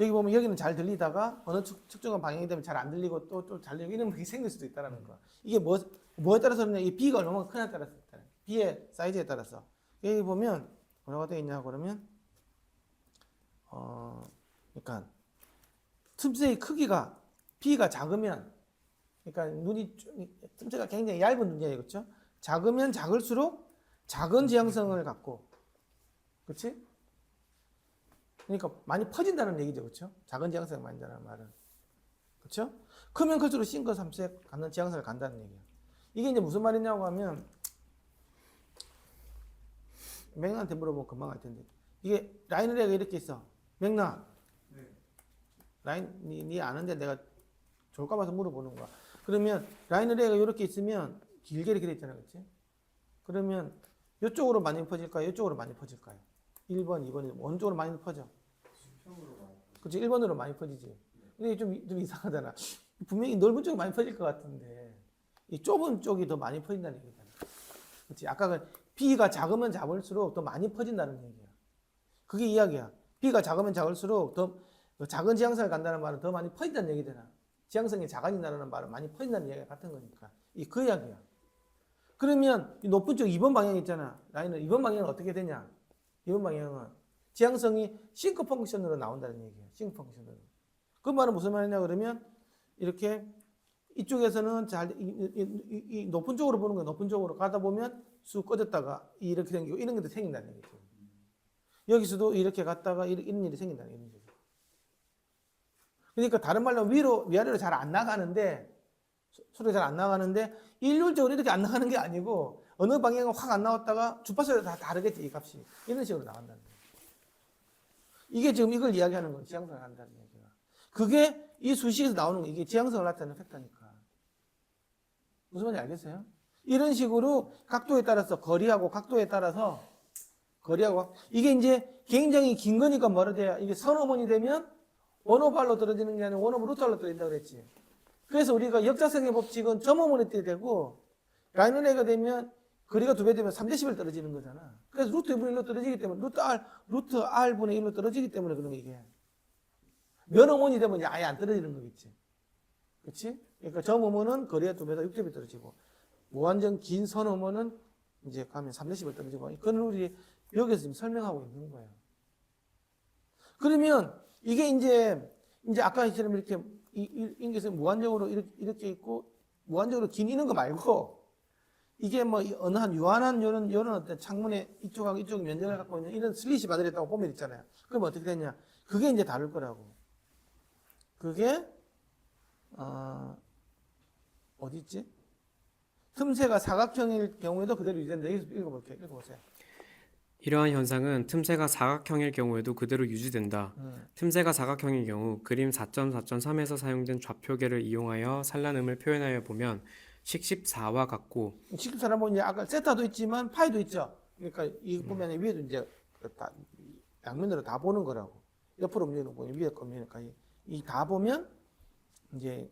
여기 보면 여기는 잘 들리다가 어느 특정한 방향이 되면 잘 안 들리고 또 잘 들리고 이런 게 생길 수도 있다는 거. 이게 뭐에 따라서는 이 B가 얼마나 크냐에 따라서 있다. B의 사이즈에 따라서. 여기 보면 뭐라고 되어 있냐 그러면 그러니까 틈새의 크기가 B가 작으면 그러니까 틈새가 굉장히 얇은 눈이에요. 그렇죠? 작으면 작을수록 작은 지향성을 갖고 그렇지? 그러니까 많이 퍼진다는 얘기죠. 그렇죠? 작은 지향성을 만든다는 말은. 그렇죠? 크면 클수록 싱크 함수에 갖는 지향성을 간다는 얘기예요. 이게 이제 무슨 말이냐고 하면 맥락한테 물어보면 금방 알 텐데 이게 라인 레이가 이렇게 있어. 맥락. 네. 라인 니 아는데 내가 좋을까 봐서 물어보는 거야. 그러면 라인 레이가 이렇게 있으면 길게 이렇게 돼 있잖아. 그렇지? 그러면 이쪽으로 많이 퍼질까요? 이쪽으로 많이 퍼질까요? 1번, 2번, 어느 쪽으로 많이 퍼져? 수평으로 많이. 그렇지? 1번으로 많이 퍼지지. 근데 좀 이상하잖아. 분명히 넓은 쪽이 많이 퍼질 것 같은데 이 좁은 쪽이 더 많이 퍼진다는 얘기잖아. 그렇지? 아까 그 B가 작으면 작을수록 더 많이 퍼진다는 얘기야. 그게 이야기야. B가 작으면 작을수록 더 작은 지향성을 간다는 말은 더 많이 퍼진다는 얘기잖아. 지향성이 작아진다는 말은 많이 퍼진다는 얘기가 같은 거니까. 그 이야기야. 그러면 이 높은 쪽 2번 방향 있잖아. 라인은 2번 방향은 어떻게 되냐? 2번 방향은 지향성이 싱크 펑크션으로 나온다는 얘기예요. 싱크 펑크션으로. 그 말은 무슨 말이냐 그러면 이렇게 이쪽에서는 이 높은 쪽으로 보는 거예요. 높은 쪽으로 가다 보면 쑥 꺼졌다가 이렇게 생기고 이런 게 생긴다는 얘기죠. 여기서도 이렇게 갔다가 이런 일이 생긴다는 얘기죠. 그러니까 다른 말로 위아래로 잘 안 나가는데 소리가 잘 안 나가는데 일률적으로 이렇게 안 나가는 게 아니고 어느 방향은 확 안 나왔다가 주파수가 다 다르겠지 이 값이 이런 식으로 나온다는 거예요. 이게 지금 이걸 이야기하는 거예요. 지향성을 한다는 얘기가. 그게 이 수식에서 나오는 거 이게 지향성을 나타내는 팩터니까. 무슨 말인지 알겠어요? 이런 식으로 각도에 따라서 거리하고 각도에 따라서 거리하고 이게 이제 굉장히 긴 거니까 뭐라 돼야 이게 선어원이 되면 원오발로 떨어지는 게 아니라 원오브 루트발로 떨어진다고 그랬지. 그래서 우리가 역작성의 법칙은 점어원이 때 되고 라인레이가 되면 거리가 2배 되면 3dB 떨어지는 거잖아. 그래서 루트 2분의 1로 떨어지기 때문에 루트 R분의 1로 떨어지기 때문에 그런 게 이게. 면어원이 되면 이제 아예 안 떨어지는 거겠지. 그렇지? 그러니까 점어원은 거리가 2배에서 6dB 떨어지고 무한정 긴 선어원은 이제 가면 3dB 떨어지고 그건 우리 여기서 지금 설명하고 있는 거예요. 그러면 이게 이제 아까처럼 이렇게 인계에서 무한적으로 이렇게 있고 무한적으로 긴 이런 거 말고 이게 뭐 어느 한 유한한 요런 어떤 창문에 이쪽하고 이쪽 면적을 갖고 있는 이런 슬릿이 마련했다고 보면 있잖아요. 그럼 어떻게 되냐? 그게 이제 다를 거라고. 그게 어디 있지? 틈새가 사각형일 경우에도 그대로 유지된다. 여기서 읽어볼게요. 읽어보세요. 이러한 현상은 틈새가 사각형일 경우에도 그대로 유지된다. 틈새가 사각형일 경우 그림 4.4.3에서 사용된 좌표계를 이용하여 산란음을 표현하여 보면 식 14와 같고 14라 보면 이제 아까 세타도 있지만 파이도 있죠. 그러니까 이거 보면 위에도 이제 다 양면으로 다 보는 거라고. 옆으로 움직이는 거 위에 거 보니까 이 다 보면 이제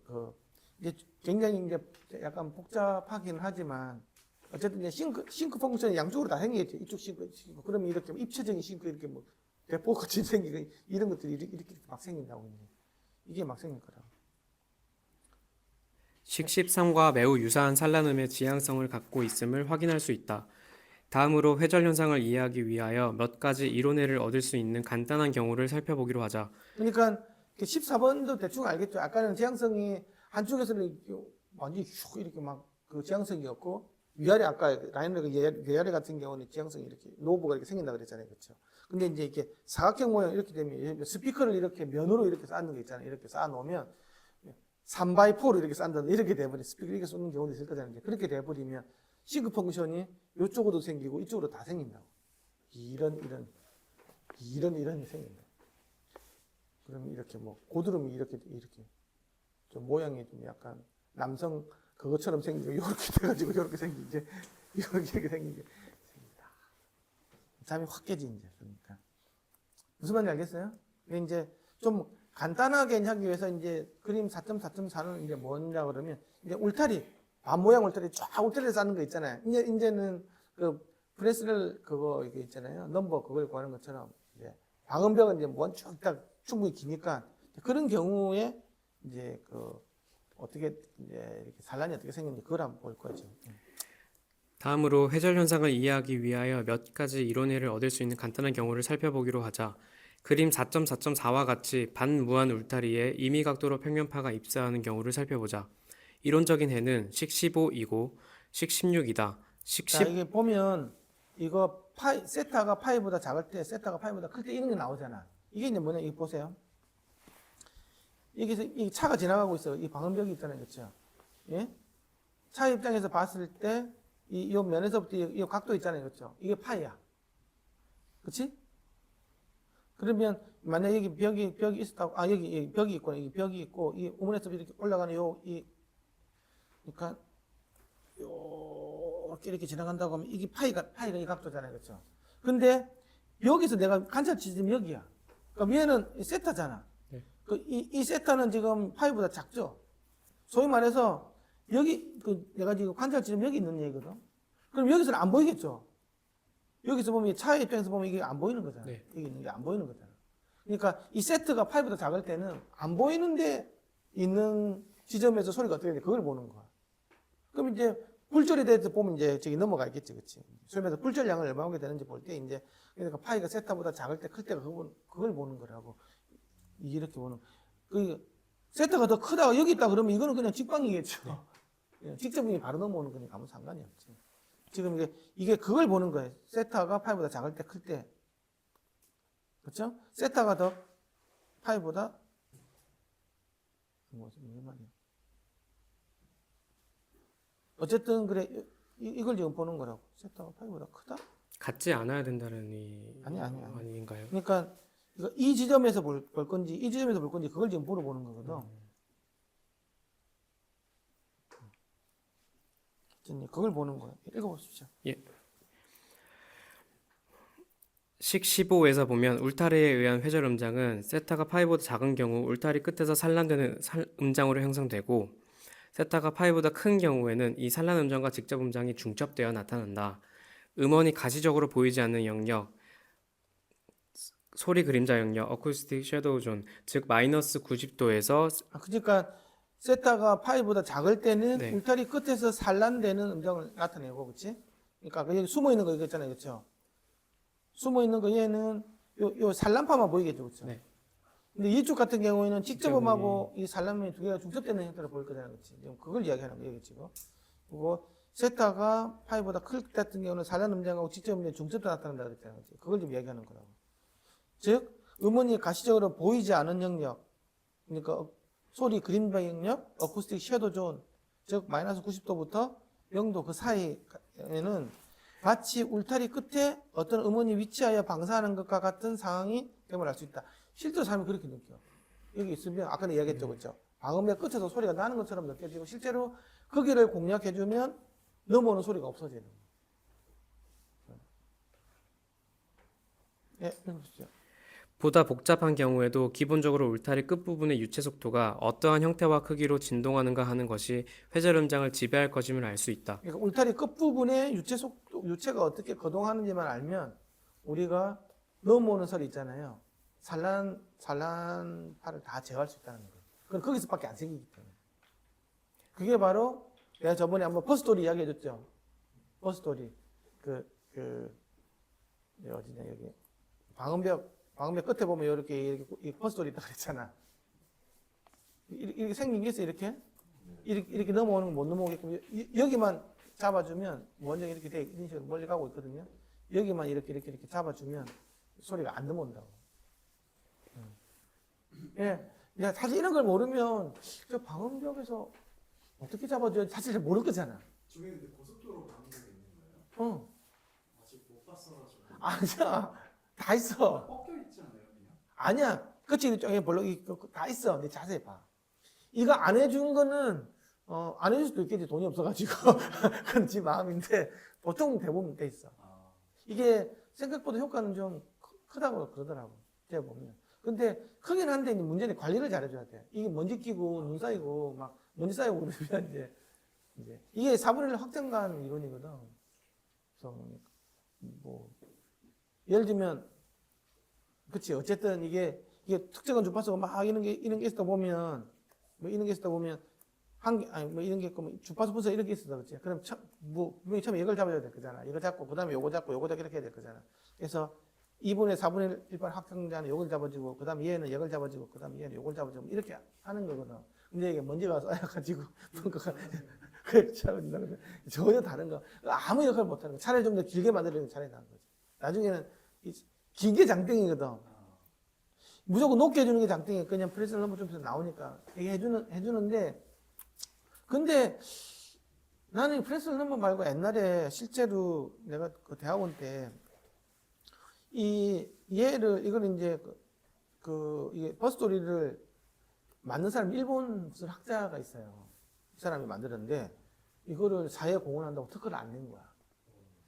이제 굉장히 이제 약간 복잡하긴 하지만 어쨌든 이제 싱크 펑크션이 양쪽으로 다 생기겠죠. 이쪽 싱크. 그러면 이렇게 입체적인 싱크 이렇게 뭐 대포같이 생기고 이런 것들이 이렇게 막 생긴다고 이게 막 생길 거라고. 식 13과 매우 유사한 산란음의 지향성을 갖고 있음을 확인할 수 있다. 다음으로 회절 현상을 이해하기 위하여 몇 가지 이론회를 얻을 수 있는 간단한 경우를 살펴보기로 하자. 그러니까 14번도 대충 알겠죠. 아까는 지향성이 한쪽에서는 완전히 슉 이렇게 막 그 지향성이었고 위아래 아까 라인레그 위아래 같은 경우는 지향성이 이렇게 노브가 이렇게 생긴다 그랬잖아요. 그렇죠? 근데 이제 이렇게 사각형 모양 이렇게 되면 스피커를 이렇게 면으로 이렇게 쌓는 거 있잖아요. 이렇게 쌓아 놓으면 3x4로 이렇게 쌓는다. 이렇게 돼버리면 스피커 이렇게 쏘는 경우도 있을 거잖아요. 그렇게 돼버리면 싱크 펑크션이 이쪽으로도 생기고 이쪽으로 다 생긴다고. 이런 생긴다. 그러면 이렇게 뭐 고드름이 이렇게 좀 모양이 좀 약간 남성 그것처럼 생기고 이렇게 돼가지고 이렇게 생긴 이제 이렇게 생긴 게 생긴다. 잠이 확 깨지 이제. 그러니까 무슨 말인지 알겠어요? 이게 이제 좀 간단하게 하기 위해서 이제 그림 4.4.4는 이제 뭐냐 그러면 이제 울타리 반 모양 울타리 쫙 울타리를 쌓는 거 있잖아요. 이제는 그 브레스를 그거 이게 있잖아요. 넘버 그걸 구하는 것처럼 이제 방음벽은 이제 먼쭉 딱 충분히 기니까 그런 경우에 이제 그 어떻게 이제 이렇게 산란이 어떻게 생겼는지 그걸 한번 볼 거죠. 다음으로 회절 현상을 이해하기 위하여 몇 가지 이론을 얻을 수 있는 간단한 경우를 살펴보기로 하자. 그림 4.4.4와 같이 반무한 울타리에 임의각도로 평면파가 입사하는 경우를 살펴보자. 이론적인 해는 식 15이고 식 16이다. 식 자 10, 이게 보면 이거 파이 세타가 파이보다 작을 때 세타가 파이보다 클 때 이런 게 나오잖아. 이게 이제 뭐냐 이거 보세요. 여기서 이 차가 지나가고 있어요. 이 방음벽이 있잖아요, 그렇죠? 예? 차 입장에서 봤을 때 이 면에서부터 이 각도 있잖아요, 그렇죠? 이게 파이야, 그렇지? 그러면 만약 여기 벽이 있었다고, 여기 벽이 있고 여기 벽이 있고 이 우물에서 이렇게 올라가는 그러니까 이렇게 지나간다고 하면 이게 파이가 이 각도잖아요, 그렇죠? 근데 여기서 내가 관찰 지점이 여기야. 그럼 얘는 세타잖아. 네. 이 세타는 지금 파이보다 작죠. 소위 말해서 여기 내가 지금 관찰 지점 여기 있는 얘기거든. 그럼 여기서는 안 보이겠죠. 여기서 보면 차의 입장에서 보면 이게 안 보이는 거잖아. 네. 여기 있는 게 안 보이는 거잖아. 그러니까 이 세트가 파이보다 작을 때는 안 보이는데 있는 지점에서 소리가 어떻게 돼? 그걸 보는 거야. 그럼 이제 굴절이 돼서 보면 이제 저기 넘어가 있겠지, 그렇지? 소위 말해서 굴절량을 얼마나 되는지 볼 때 이제 그러니까 파이가 세타보다 작을 때 클 때가 그걸 보는 거라고. 이렇게 보는. 그 세타가 더 크다가 여기 있다 그러면 이거는 그냥 직방이겠죠. 네. 직접이 바로 넘어오는 거니까 아무 상관이 없지. 지금 이게 그걸 보는 거예요. 세타가 파이보다 작을 때 클 때. 그렇죠? 세타가 더 파이보다 무슨 말이야? 어쨌든 그래 이걸 지금 보는 거라고. 세타가 파이보다 크다? 같지 않아야 된다는 이 아니. 아닌가요? 그러니까 이 지점에서 볼 건지 이 지점에서 볼 건지 그걸 지금 물어보는 거거든. 그걸 보는 거예요. 읽어보십시오. 예. 식 15에서 보면 울타리에 의한 회절 음장은 세타가 파이보다 작은 경우 울타리 끝에서 산란되는 음장으로 형성되고 세타가 파이보다 큰 경우에는 이 산란 음장과 직접 음장이 중첩되어 나타난다. 음원이 가시적으로 보이지 않는 영역, 소리 그림자 영역, 어쿠스틱 섀도우 존, 즉 마이너스 90도에서 그러니까 세타가 파이보다 작을 때는 네. 울타리 끝에서 산란되는 음정을 나타내고, 그렇지? 그러니까 여기 숨어 있는 거 이거 있잖아요, 그렇죠? 숨어 있는 거 얘는 요 산란파만 보이겠죠, 그렇죠? 네. 근데 이쪽 같은 경우에는 직접음하고 이 산란면이 두 개가 중첩되는 형태로 보일 거잖아요, 그렇지? 지금 그걸 이야기하는 거예요, 지금. 그리고 세타가 파이보다 클 때 같은 경우는 산란 음정하고 직접 음정이 중첩돼 나타난다 그랬잖아요, 그렇지? 그걸 좀 이야기하는 거라고. 즉 음원이 가시적으로 보이지 않은 영역, 그러니까 소리 그림자 영역, 어쿠스틱 섀도우 존, 즉 마이너스 90도부터 0도 그 사이에는 마치 울타리 끝에 어떤 음원이 위치하여 방사하는 것과 같은 상황이 됨을 알 수 있다. 실제로 사람이 그렇게 느껴. 여기 있으면 아까 이야기했죠, 그렇죠? 방음벽 끝에서 소리가 나는 것처럼 느껴지고 실제로 거기를 공략해주면 넘어오는 소리가 없어지는 거예요. 예, 읽어보시죠. 보다 복잡한 경우에도 기본적으로 울타리 끝부분의 유체 속도가 어떠한 형태와 크기로 진동하는가 하는 것이 회절 음장을 지배할 것임을 알 수 있다. 그러니까 울타리 끝부분에 유체가 어떻게 거동하는지만 알면 우리가 넘어오는 소리 있잖아요. 산란파를 다 제어할 수 있다는 거예요. 그건 거기서밖에 안 생기기 때문에. 그게 바로 내가 저번에 한번 버스토리 이야기 해줬죠. 버스토리. 어디냐, 여기. 방음벽 끝에 보면 이렇게 버스토리 있다고 그랬잖아. 이렇게 생긴 게 있어, 이렇게. 이렇게 넘어오는 건 못 넘어오게끔. 여기만 잡아주면, 원형이 이렇게 돼, 이런 식으로 멀리 가고 있거든요. 여기만 이렇게 잡아주면 소리가 안 넘어온다고. 예. 야, 사실 이런 걸 모르면, 저 방음벽에서 어떻게 잡아줘야 사실 잘 모를 거잖아. 주변에 고속도로 방송이 있는 거예요? 어. 아직 못 봤어가지고. 아니야. 다 있어. 꺾여 있지 않아요, 그냥? 아니야. 그치, 저기 볼록이 다 있어. 내 자세히 봐. 이거 안 해준 거는, 안 해줄 수도 있겠지. 돈이 없어가지고. 그건 지 마음인데, 보통 대부분 돼 있어. 아, 이게 생각보다 효과는 좀 크다고 그러더라고. 제가 보면. 근데 크긴 한데, 이제 문제는 관리를 잘해줘야 돼. 이게 먼지 끼고, 눈 쌓이고, 막, 먼지 쌓이고 그러면 이제 이게 4분의 1 확정관 이론이거든. 그래서, 뭐, 예를 들면, 그치. 어쨌든 이게 특정한 주파수가 막 이런 게 있다 보면, 뭐 이런 게 있다 보면, 뭐 이런 게 있고, 뭐 주파수 분석 이런 게 있었다. 그치. 그럼 분명히 처음에 이걸 잡아야 될 거잖아. 이거 잡고, 그 다음에 요거 잡고, 요거 잡고 이렇게 해야 될 거잖아. 그래서 2분의 4분의 1반 확정자는 요걸 잡아주고, 그 다음에 얘는 이걸 잡아주고, 그 다음에 얘는 요걸 잡아주고, 이렇게 하는 거거든. 근데 이게 먼지가 쌓여가지고, 뭔가가, 전혀 다른 거. 아무 역할 못 하는 거. 차라리 좀 더 길게 만들어주는 게 차라리 나은 거지. 나중에는 긴 장땡이거든. 무조건 높게 해주는 게 장땡이야. 그냥 프레스를 넘어 좀 나오니까. 이게 해주는데, 근데 나는 프레스를 넘어 말고 옛날에 실제로 내가 그 대학원 때, 이걸 이제 이게 버스토리를 만든 사람, 일본 무슨 학자가 있어요. 이 사람이 만들었는데, 이거를 사회에 공헌한다고 특허를 안 낸 거야.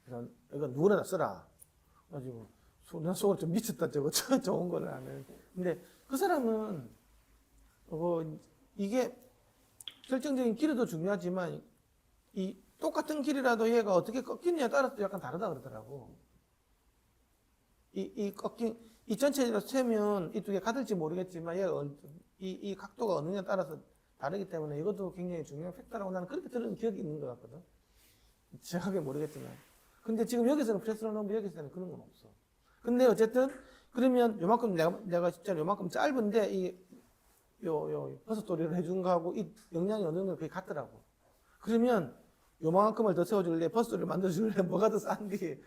그래서 이거 누구나 다 써라. 그래가지고, 난 속으로 좀 미쳤다, 저거. 좋은 거를 하는. 근데 그 사람은, 이게 결정적인 길이도 중요하지만, 이 똑같은 길이라도 얘가 어떻게 꺾이느냐에 따라서 약간 다르다 그러더라고. 이 전체로 세면 이쪽에 가들지 모르겠지만, 얘가 이 각도가 어느냐에 따라서 다르기 때문에 이것도 굉장히 중요한 팩터라고 나는 그렇게 들은 기억이 있는 것 같거든. 정확하게 모르겠지만. 근데 지금 여기서는 프레스를 넣으면 여기서는 그런 건 없어. 근데 어쨌든 그러면 요만큼 내가 진짜 요만큼 짧은데 버섯돌이를 해준 거하고 이 영양이 어느 정도 그게 같더라고. 그러면 요만큼을 더 세워줄래? 버섯돌이를 만들어줄래? 뭐가 더 싼디?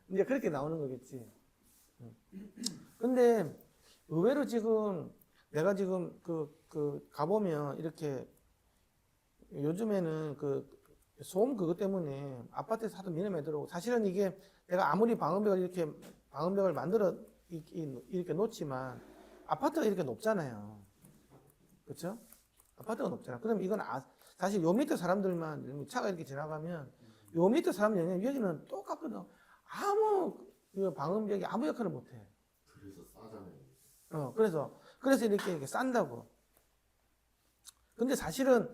이제 그렇게 나오는 거겠지. 근데 의외로 지금 내가 지금 가보면 이렇게 요즘에는 소음 그것 때문에 아파트에서 하도 민원이 사실은 이게 내가 아무리 방음벽을 만들어 이렇게 놓지만 아파트가 이렇게 높잖아요. 그렇죠? 아파트가 높잖아. 그럼 이건 사실 요 밑에 사람들만 차가 이렇게 지나가면 요 밑에 사람 여기는 똑같거든. 아무 방음벽이 아무 역할을 못 해. 그래서 싸잖아요. 그래서 이렇게 싼다고. 근데 사실은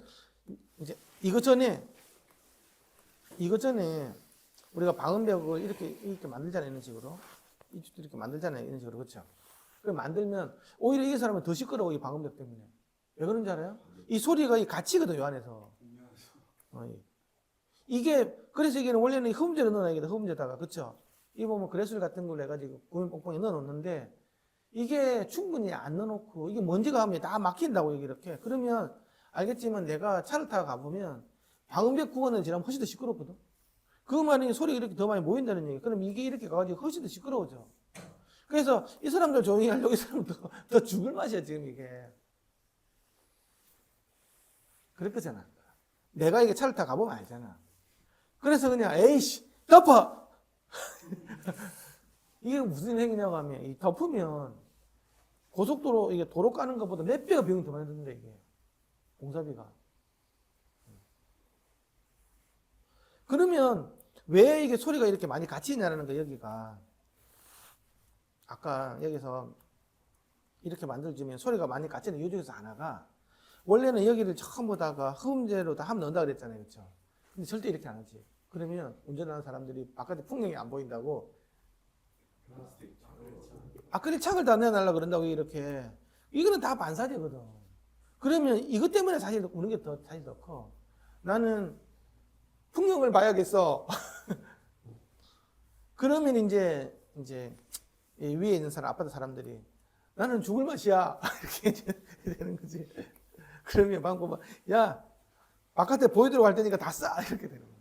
이제 이것 전에 우리가 방음벽을 이렇게 만들잖아요. 이런 식으로. 이쪽도 이렇게 만들잖아요. 이런 식으로. 그렇죠? 그걸 만들면 오히려 이 사람은 더 시끄러워. 이 방음벽 때문에. 왜 그런지 알아요? 이 소리가 이 갇히거든. 요 안에서. 그래서 이게 원래는 흡음재로 넣어놔야 돼. 흡음재다가. 그렇죠? 이 보면 그래술 같은 걸 해가지고 구명 뽕뽕에 넣어놓는데 이게 충분히 안 넣어놓고 이게 먼지가 하면 다 막힌다고 이렇게. 그러면 알겠지만 내가 차를 타고 가보면 방음벽 구간을 지나면 훨씬 더 시끄럽거든. 그 말이 소리가 이렇게 더 많이 모인다는 얘기. 그럼 이게 이렇게 가가지고 훨씬 더 시끄러워져. 그래서 이 사람들 조용히 하려고 이 사람들 더 죽을 맛이야 지금 이게. 그럴 거잖아. 내가 이게 차를 타고 가보면 알잖아. 그래서 그냥 에이씨 덮어. 이게 무슨 행위냐고 하면 이 덮으면 고속도로 이게 도로 까는 것보다 몇 배가 비용이 더 많이 드는데 이게 공사비가. 그러면 왜 이게 소리가 이렇게 많이 같이 있냐는 거 여기가 아까 여기서 이렇게 만들어주면 소리가 많이 같이 있는 이유 중에서 하나가 원래는 여기를 전부다가 흡음재로 다 하면 넣는다 그랬잖아요. 그렇죠? 근데 절대 이렇게 안 하지. 그러면 운전하는 사람들이 바깥에 풍경이 안 보인다고 아크릴 창을 다 내놔달라 그런다고 이렇게. 이거는 다 반사제거든. 그러면 이것 때문에 사실 우는 게 사실 더 커. 나는 풍경을 봐야겠어. 그러면 이제 위에 있는 아파트 사람들이 나는 죽을 맛이야. 이렇게 되는 거지. 그러면 방법은 야 바깥에 보이도록 할 테니까 다 싸. 이렇게 되는 거야.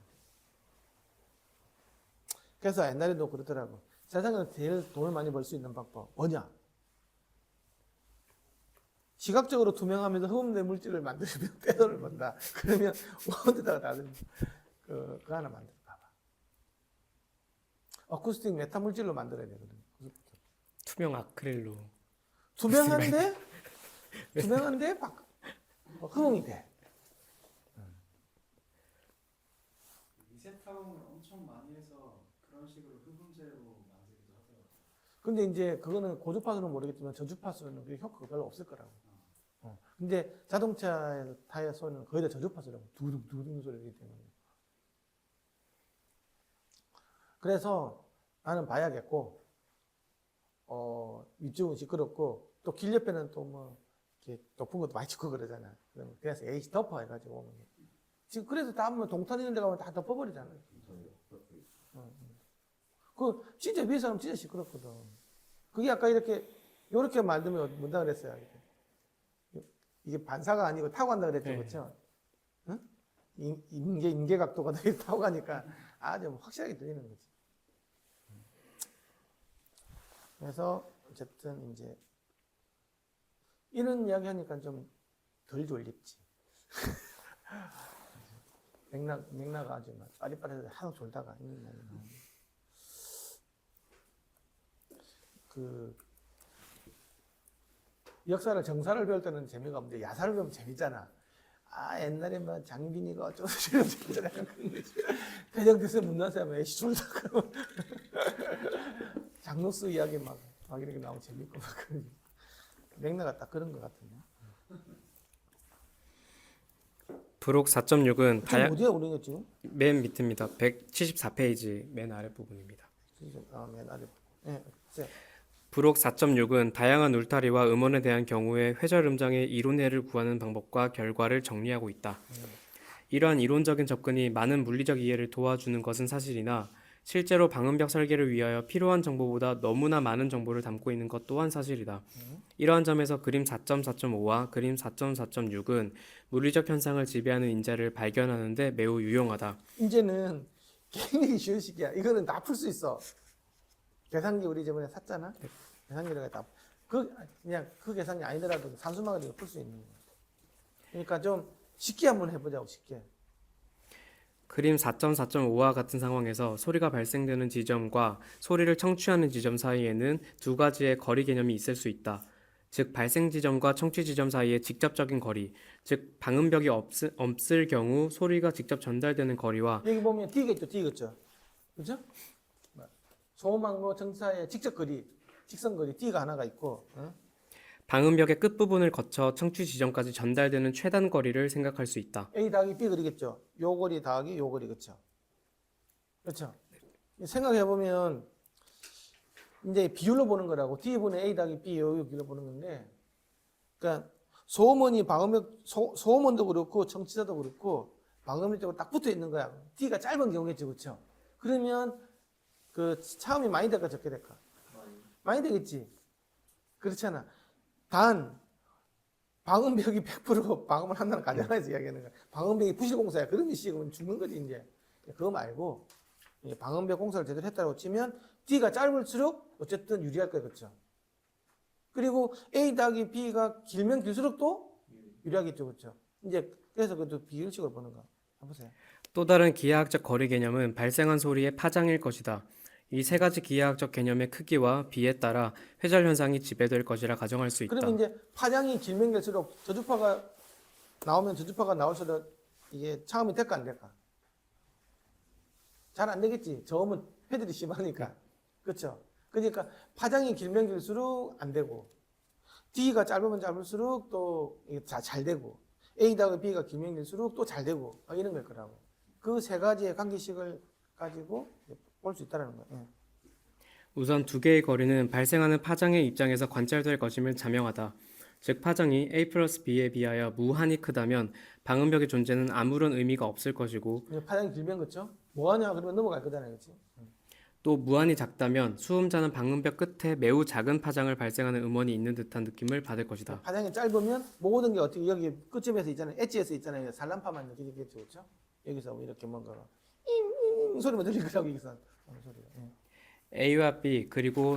그래서 옛날에도 그러더라고. 세상에서 제일 돈을 많이 벌 수 있는 방법 뭐냐? 시각적으로 투명하면서 흡음된 물질을 만들면 떼돈을 번다. 그러면 어디다가 다른 그 하나 만들까 봐. 어쿠스틱 메타 물질로 만들어야 되거든. 투명 아크릴로. 투명한데 흡음이 돼. 이세타공을 엄청 많이 해서 그런 식으로 흡음재로 만들기도 하더라고요. 근데 이제 그거는 고주파수는 모르겠지만 저주파수는 그 효과가 별로 없을 거라고. 근데 자동차 타이어 소리는 거의 다 저주파수라고. 두둥두둥 소리이기 때문에. 그래서 나는 봐야겠고, 위쪽은 시끄럽고, 또 길 옆에는 또 뭐, 이렇게 높은 것도 많이 짓고 그러잖아. 그래서 에이씨 덮어 해가지고 오면. 지금 그래서 다 뭐 동탄 있는 데 가면 다 덮어버리잖아. 그 진짜 위에 사람 진짜 시끄럽거든. 그게 아까 요렇게 만들면 뭔다 그랬어요. 이게 반사가 아니고 타고 간다 그랬죠. 네. 그렇죠? 응? 인계 각도가 되게 타고 가니까 아주 확실하게 들리는 거지. 그래서 어쨌든 이제 이런 이야기 하니까 좀 덜 졸립지. 맥락 아주 막 빠릿빠릿해서 하루 졸다가 있는 날이 그 역사를 정사를 배울 때는 재미가 없는데 야사를 배우면 재밌잖아. 아 옛날에 막 장빈이가 어쩌고 저쩌고 재밌잖아. 패정대세 문난세하면 애시 졸다 그러면 장로스 이야기 막 이렇게 나오면 재밌고 막 그런 맥락가 딱 그런 것 같은데. 브록 4.6은 지금 어디야 우리가 지금? 맨 밑입니다. 174페이지 맨 아래 부분입니다. 맨 아래. 네, 네. 브록 4.6은 다양한 울타리와 음원에 대한 경우에 회절 음장의 이론해를 구하는 방법과 결과를 정리하고 있다. 이러한 이론적인 접근이 많은 물리적 이해를 도와주는 것은 사실이나 실제로 방음벽 설계를 위하여 필요한 정보보다 너무나 많은 정보를 담고 있는 것 또한 사실이다. 이러한 점에서 그림 4.4.5와 그림 4.4.6은 물리적 현상을 지배하는 인자를 발견하는 데 매우 유용하다. 이제는 굉장히 쉬운 식이야. 이거는 다 풀 수 있어. 계산기 우리 저번에 샀잖아. 계산기를 다 그냥 그 계산기 아니더라도 산수막을 풀 수 있는 거야. 그러니까 좀 쉽게 한번 해보자고 쉽게. 그림 4.4.5와 같은 상황에서 소리가 발생되는 지점과 소리를 청취하는 지점 사이에는 두 가지의 거리 개념이 있을 수 있다. 즉 발생 지점과 청취 지점 사이의 직접적인 거리, 즉 방음벽이 없을 경우 소리가 직접 전달되는 거리와 여기 보면 D가 있죠, D겠죠, 그렇죠? 소음망로 정사의 직접 거리, 직선 거리 D가 하나가 있고, 방음벽의 끝부분을 거쳐 청취 지점까지 전달되는 최단 거리를 생각할 수 있다. A 더하기 B 거리겠죠. 요 거리 더하기 요 거리, 그렇죠? 그렇죠? 생각해 보면 이제 비율로 보는 거라고. D분의 A 더하기 B 요 비율로 보는 건데, 그러니까 소음원이 방음벽 소음원도 그렇고 청취자도 그렇고 방음벽으로 딱 붙어 있는 거야. D가 짧은 경우겠죠, 그렇죠? 그러면 그 차음이 많이 될까 적게 될까? 많이 되겠지. 그렇잖아. 단 방음벽이 100% 방음을 한다는 가정하에서 이야기하는 거야. 방음벽이 부실공사야. 그런 게 씌우면 죽는 거지 이제. 그거 말고 방음벽 공사를 제대로 했다고 치면 D가 짧을수록 어쨌든 유리할 거야, 그렇죠? 그리고 A 더하기 B가 길면 길수록 또 유리하겠죠, 그렇죠? 이제 그래서 그것도 비율식으로 보는 거. 해보세요. 또 다른 기하학적 거리 개념은 발생한 소리의 파장일 것이다. 이 세 가지 기하학적 개념의 크기와 비에 따라 회절 현상이 지배될 것이라 가정할 수 있다. 그러면 이제 파장이 길면 길수록 저주파가 나오면 저주파가 나올수록 이게 차음이 될까 안 될까? 잘 안 되겠지. 저음은 패들이 심하니까. 그렇죠? 그러니까 파장이 길면 길수록 안 되고 D가 짧으면 짧을수록 또 잘 되고 A 더하기 B가 길면 길수록 또 잘 되고 이런 걸 거라고. 그 세 가지의 관계식을 가지고 볼 수 있다는 거예요. 우선 두 개의 거리는 발생하는 파장의 입장에서 관찰될 것임을 자명하다. 즉 파장이 A 플러스 B에 비하여 무한히 크다면 방음벽의 존재는 아무런 의미가 없을 것이고 파장이 길면 그렇죠? 뭐하냐 그러면 넘어갈 거잖아요, 그렇지? 또 무한히 작다면 수음자는 방음벽 끝에 매우 작은 파장을 발생하는 음원이 있는 듯한 느낌을 받을 것이다. 파장이 짧으면 모든 게 어떻게 여기 끝점에서 있잖아요, 엣지에서 있잖아요, 산란파만 느끼겠죠, 그렇죠? 여기서 뭐 이렇게 뭔가가 잉잉 소리만 들릴 거라고 여기서 소리가. A와 B 그리고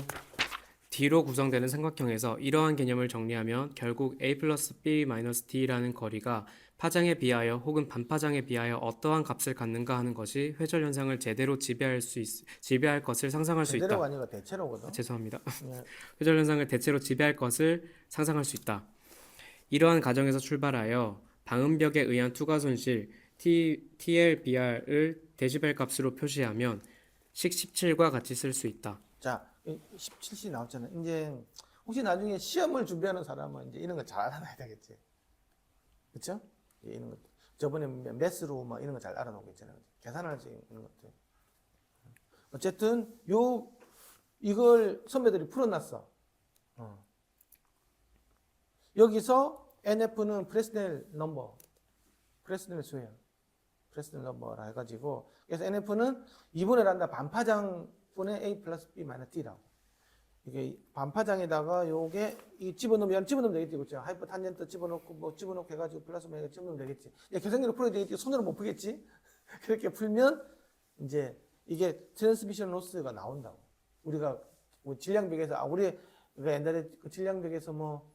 D로 구성되는 삼각형에서 이러한 개념을 정리하면 결국 A 플러스 B 마이너스 D라는 거리가 파장에 비하여 혹은 반파장에 비하여 어떠한 값을 갖는가 하는 것이 회절 현상을 제대로 지배할 것을 상상할 수 제대로가 있다. 아니고 대체로거든. 죄송합니다. 예. 회절 현상을 대체로 지배할 것을 상상할 수 있다. 이러한 가정에서 출발하여 방음벽에 의한 투과 손실 TLBR을 데시벨 값으로 표시하면 식 17과 같이 쓸 수 있다. 자, 17시 나왔잖아. 이제 혹시 나중에 시험을 준비하는 사람은 이제 이런 거 잘 알아놔야 되겠지. 그렇죠? 이런 것. 저번에 매스로 막 이런 거 잘 알아놓고 있잖아요. 계산할 수 있는 것들. 어쨌든 이걸 선배들이 풀어놨어. 여기서 NF는 프레스넬 넘버, 프레스넬 수예요. 프레스넬 넘버라 해가지고 그래서 NF는 2분의 란다 반파장분의 A 플러스 B 마이너스 D라고. 이게 반파장에다가 요게 이 집어넣으면 되겠지, 그렇죠? 하이퍼 탄젠트 집어넣고 뭐 집어넣고 해가지고 플러스 마이너스 집어넣으면 되겠지. 계산기로 풀어야 되겠지. 손으로 못 풀겠지. 그렇게 풀면 이제 이게 트랜스미션 로스가 나온다고. 우리가 뭐 질량벽에서 우리가 옛날에 그 질량벽에서 뭐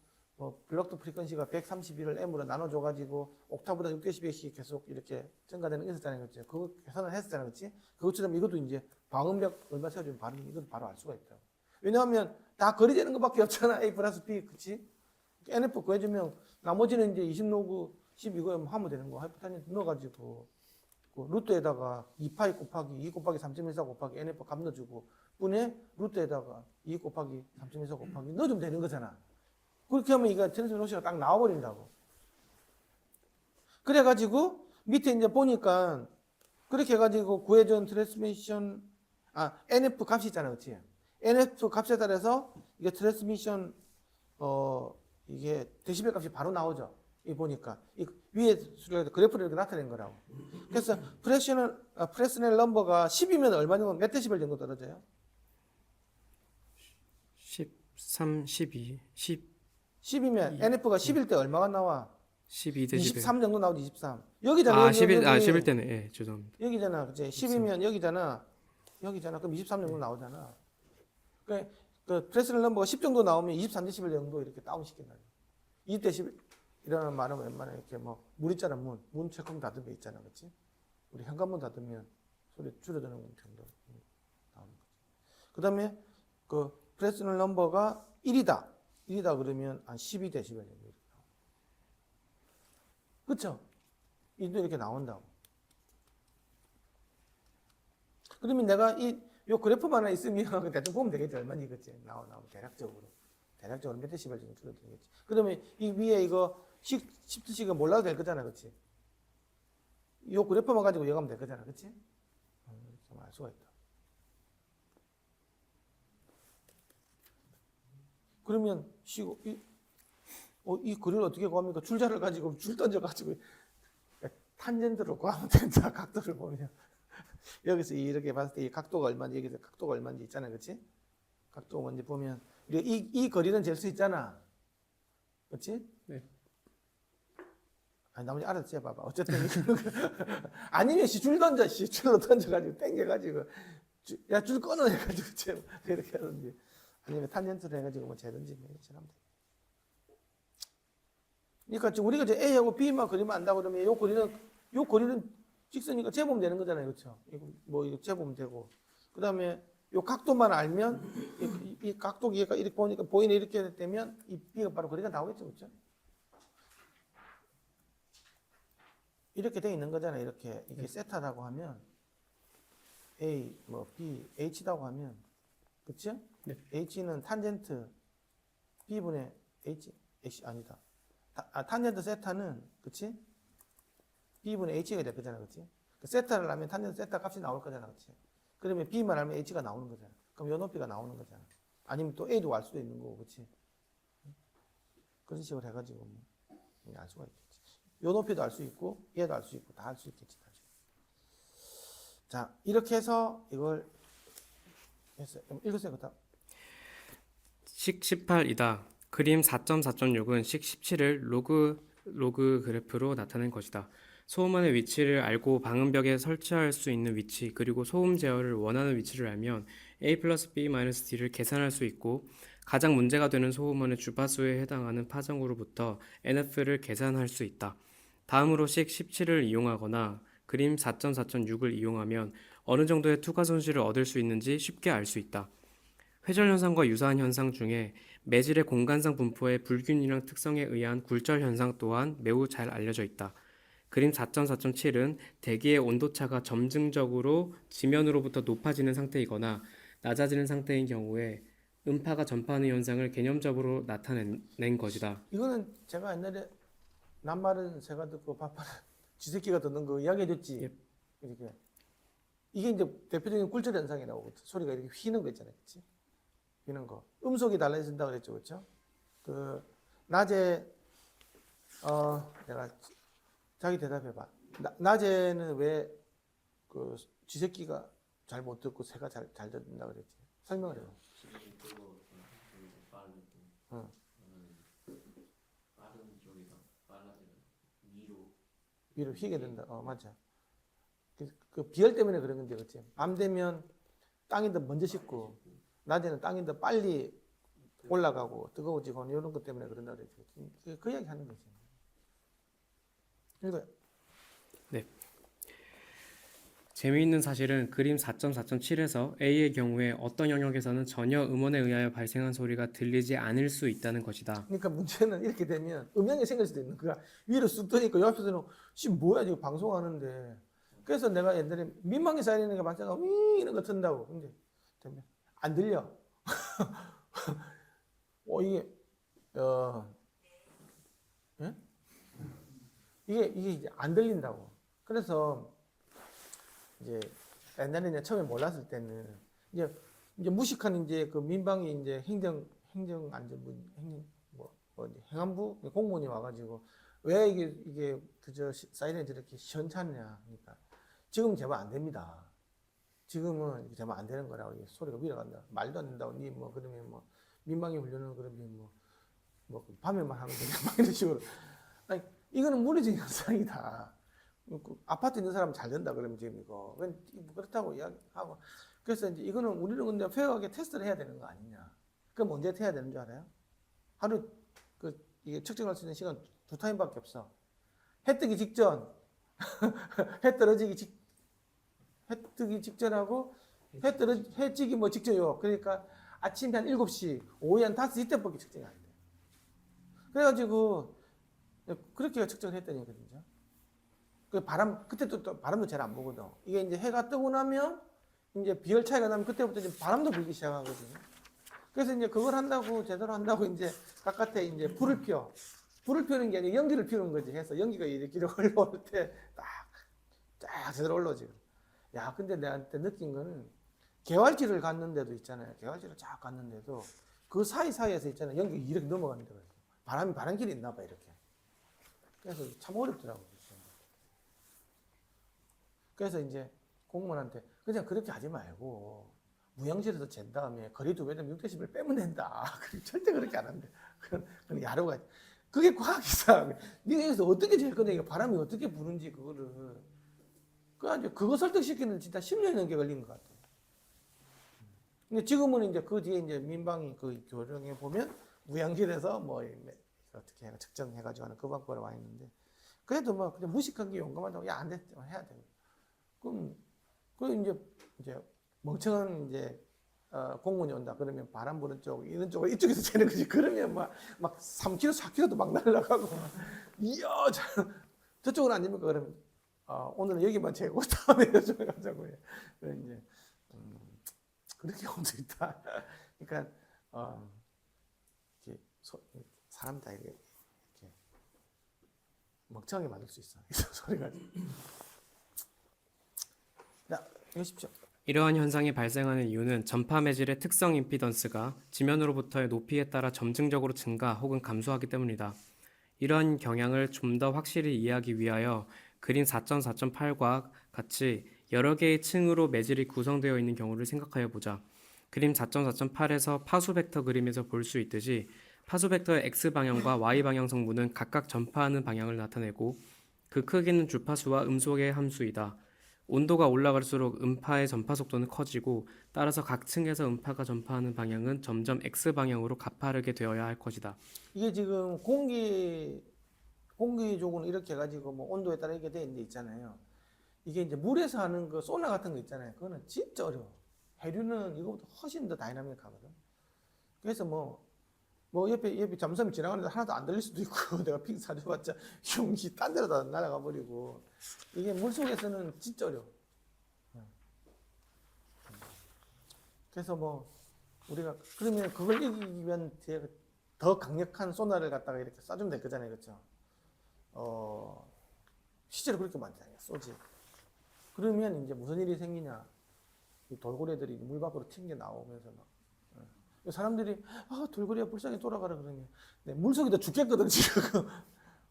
블록드 프리퀀시가 131을 M으로 나눠줘가지고 옥타브당 6dB씩 계속 이렇게 증가되는 게 있었잖아요, 그렇죠? 그거 계산을 했었잖아요, 그렇지? 그것처럼 이것도 이제 방음벽 얼마 세워주면 이것도 바로 알 수가 있다. 왜냐하면 다 거리되는 것밖에 없잖아, A 플러스 B, 그렇지? NF 구해주면 나머지는 이제 20로그 12거 하면 되는 거. 하이퍼탄젠트 넣어가지고 그 루트에다가 2파이 곱하기 2 곱하기 3.14 곱하기 NF 값 넣어주고 분의 루트에다가 2 곱하기 3.14 곱하기 넣어주면 되는 거잖아. 그렇게 하면 이거 트랜스미션 로스가 딱 나와버린다고. 그래가지고 밑에 이제 보니까 그렇게 해가지고 구해준 트랜스미션 NF 값이 있잖아, 그렇지? NF 값에 따라서 이게 트랜스미션 이게 데시벨 값이 바로 나오죠. 이 보니까 이 위에 그래프를 이렇게 나타낸 거라고. 그래서 프레스넬 넘버가 10이면 얼마 정도 몇 데시벨 정도 떨어져요? 13, 12, 10이면 NF가 10일 때 얼마가 나와? 12데시벨. 23 정도 나오지, 23. 여기잖아. 여기, 11 때네. 예, 죄송합니다. 여기잖아. 그치? 10이면 여기잖아. 그럼 23 정도 나오잖아. 그 프레스넬 넘버가 10 정도 나오면 23데시벨 정도 이렇게 다운시킨다. 20데시벨 이라는 말은 웬만하면 이렇게 뭐 문 있잖아, 문 체크문 닫으면 있잖아, 그렇지? 우리 현관문 닫으면 소리 줄어드는 정도 나오는 거지. 그다음에 그 프레스넬 넘버가 1이다 그러면 한 12데시벨 정도 이렇게 나와. 그렇죠? 이도 이렇게 나온다고. 그러면 내가 요 그래프만 하나 있으면 대충 보면 되겠지, 얼마니, 그치? 나오면 대략적으로 몇 데시벨 정도 줄어들겠지. 그러면 이 위에 이거 시프트식은 몰라도 될 거잖아, 그치? 요 그래프만 가지고 이해하면 될 거잖아, 그치? 이렇게 알 수가 있다. 그러면 이 거리를 어떻게 구합니까? 줄자를 가지고 줄 던져가지고 탄젠트로 구하면 된다. 각도를 보면 여기서 이렇게 봤을 때 이 각도가 얼마인지 여기서 각도가 얼마인지 있잖아, 그렇지? 각도 먼저 보면 이 거리는 잴 수 있잖아, 그렇지? 네. 아니 나머지 알아서 재봐봐. 어쨌든 아니면 줄로 던져가지고 당겨가지고 줄 끊어 해가지고 재 이렇게 하든지 아니면 탄젠트로 해가지고 뭐 재든지 뭐 이렇게 하면 돼. 그러니까 지금 우리가 이제 A하고 B만 그리면 안다 그러면 요 거리는 직선이니까 재보면 되는 거잖아요, 그렇죠? 이거 재보면 되고 그 다음에 요 각도만 알면 이 각도 기회가 이렇게 보니까 보이네 이렇게 되면 이 B가 바로 거리가 나오겠죠, 그렇죠? 이렇게 돼 있는 거잖아요. 이렇게 이게 세타라고 하면 A 뭐 B H라고 하면 그렇죠? 네. H는 탄젠트 B분의 H 아니다. 탄젠트 세타는 그렇지? B분의 H가 될 거잖아, 그렇지? 그 세타를 하면 탄젠트 세타 값이 나올 거잖아, 그렇지? 그러면 B만 알면 H가 나오는 거잖아. 그럼 요 높이가 나오는 거잖아. 아니면 또 A도 알 수도 있는 거고, 그렇지? 그런 식으로 해가지고 알 수가 있겠지. 요 높이도 알 수 있고 얘도 알 수 있고 다 알 수 있겠지. 자, 이렇게 해서 이걸 했어요. 읽으세요, 그다음. 식 18이다. 그림 4.4.6은 식 17을 로그 그래프로 나타낸 것이다. 소음원의 위치를 알고 방음벽에 설치할 수 있는 위치 그리고 소음 제어를 원하는 위치를 알면 A 플러스 B 마이너스 D를 계산할 수 있고 가장 문제가 되는 소음원의 주파수에 해당하는 파장으로부터 NF를 계산할 수 있다. 다음으로 식 17을 이용하거나 그림 4.4.6을 이용하면 어느 정도의 투과 손실을 얻을 수 있는지 쉽게 알 수 있다. 회절 현상과 유사한 현상 중에 매질의 공간상 분포의 불균이랑 특성에 의한 굴절 현상 또한 매우 잘 알려져 있다. 그림 4.4.7은 대기의 온도차가 점증적으로 지면으로부터 높아지는 상태이거나 낮아지는 상태인 경우에 음파가 전파하는 현상을 개념적으로 나타낸 것이다. 이거는 제가 옛날에 낱말은 새가 듣고 밥하는 쥐새끼가 듣는 거 이야기해줬지. 예. 이렇게 이게 이제 대표적인 굴절 현상이라고 소리가 이렇게 휘는 거 있잖아요, 그렇지? 휘는 거. 음속이 달라진다 그랬죠, 그렇죠? 그 낮에 내가 자기 대답해봐. 낮에는 왜 그 쥐새끼가 잘 못 듣고 새가 잘 듣는다 그랬지? 설명을 해봐. 응. 위로 휘게 된다. 맞아. 그 비열 때문에 그런 건데, 그렇지? 밤 되면 땅이 더 먼저 식고, 낮에는 땅이 더 빨리 올라가고 뜨거워지고 이런 것 때문에 그런다 그랬지. 그 이야기 하는 거지. 이거 재미있는 사실은 그림 4.4.7에서 A의 경우에 어떤 영역에서는 전혀 음원에 의하여 발생한 소리가 들리지 않을 수 있다는 것이다. 그러니까 문제는 이렇게 되면 음향이 생길 수도 있는 거야. 위로 쑥 떠니까 옆에서는 뭐야 지금 방송하는데. 그래서 내가 옛날에 민망히 쌓이는 게 많잖아. 이런 거 튼다고. 근데 되면 안 들려. 이게 예? 이게 이제 안 들린다고. 그래서 이제 옛날에 이제 처음에 몰랐을 때는 이제 무식한 이제 그 민방위 이제 행정안전부 행안부 공무원이 와가지고 왜 이게 그저 사이렌이 저렇게 시원찮냐. 그러니까 지금 제발 안 됩니다. 지금은 제발 안 되는 거라고 소리가 위로 간다. 말도 안 된다고 니 뭐 그러면 뭐 민방위 훈련은 그러면 뭐 밤에만 하면 되냐 막 이런 식으로. 아니, 이거는 물리적인 현상이다. 아파트 있는 사람은 잘 된다 그러면 지금 이거 그렇다고 이야기하고. 그래서 이제 이거는 우리는 근데 페어하게 테스트를 해야 되는 거 아니냐. 그럼 언제 해야 되는 줄 알아요? 하루 이게 측정할 수 있는 시간 2타임밖에 없어. 해 뜨기 직전, 해 뜨기 직전하고 해 지기 뭐 직전이요. 그러니까 아침에 한 7시, 오후에 한 5시 이때밖에 측정이 안 돼. 그래가지고 그렇게 측정을 했더니 거든요. 그 그때 또 바람도 잘 안 보거든. 이게 이제 해가 뜨고 나면 이제 비열 차이가 나면 그때부터 이제 바람도 불기 시작하거든요. 그래서 이제 그걸 한다고 제대로 한다고 이제 바깥에 이제 불을 피우는 게 아니라 연기를 피우는 거지. 해서 연기가 이렇게 올라올 때 딱 제대로 올라오지. 야, 근데 내한테 느낀 거는 개활지를 갔는데도 있잖아요. 개활지를 쫙 갔는데도 그 사이사이에서 있잖아요. 연기가 이렇게 넘어가는 데가 있어. 바람길이 있나 봐, 이렇게. 그래서 참 어렵더라고요. 그래서 이제 공무원한테 그냥 그렇게 하지 말고 무형실에서 잰 다음에 거리도 왜냐면 6dB 빼면 된다. 절대 그렇게 안 한대. 그건 야로가. 그게 과학이사. 네가 여기서 어떻게 잴 거냐. 바람이 어떻게 부는지 그거를. 그래가지고 그거 설득시키는 진짜 10년 넘게 걸린 것 같아. 근데 지금은 이제 그 뒤에 이제 민방위 그 교령에 보면 무형실에서 뭐 어떻게 해가 측정해가지고 하는 그 방법으로 와 있는데 그래도 뭐 그냥 무식한 게 용감하다고 야, 안 돼. 해야 돼. 그럼 이제 멍청한 이제 공무원이 온다 그러면 바람 부는 쪽 이런 쪽을 이쪽에서 재는 거지. 그러면 막 3km 4km도 막 날아가고 이야 저쪽은 안 됩니까? 그러면 오늘은 여기만 재고 다음에 이쪽에 가자고 해. 그래 이제 그런 경우도 있다. 그러니까 이렇게 사람 다 이렇게 멍청하게 만들 수 있어. 소리가. 자, 보십시오. 이러한 현상이 발생하는 이유는 전파 매질의 특성 임피던스가 지면으로부터의 높이에 따라 점증적으로 증가 혹은 감소하기 때문이다. 이러한 경향을 좀 더 확실히 이해하기 위하여 그림 4.4.8과 같이 여러 개의 층으로 매질이 구성되어 있는 경우를 생각하여 보자. 그림 4.4.8에서 파수 벡터 그림에서 볼 수 있듯이 파수 벡터의 X방향과 Y방향 성분은 각각 전파하는 방향을 나타내고 그 크기는 주파수와 음속의 함수이다. 온도가 올라갈수록 음파의 전파 속도는 커지고 따라서 각 층에서 음파가 전파하는 방향은 점점 X 방향으로 가파르게 되어야 할 것이다. 이게 지금 공기 조건 이렇게 해가지고 뭐 온도에 따라 이렇게 돼 있는 데 있잖아요. 이게 이제 물에서 하는 그 소나 같은 거 있잖아요. 그거는 진짜 어려워. 해류는 이거보다 훨씬 더 다이나믹하거든. 그래서 뭐 옆에 잠수함이 지나가는데 하나도 안 들릴 수도 있고 내가 핑 사줘봤자 용기 딴 데로 다 날아가 버리고 이게 물속에서는 진짜 어려워. 그래서 뭐 우리가 그러면 그걸 이기기 위한 더 강력한 소나를 갖다가 이렇게 쏴주면 될 거잖아요, 그렇죠? 실제로 그렇게 만들어요, 쏘지. 그러면 이제 무슨 일이 생기냐? 이 돌고래들이 물 밖으로 튕겨 나오면서 막 사람들이 돌고래가 불쌍히 돌아가라 그러면 물속에다 죽겠거든 지금.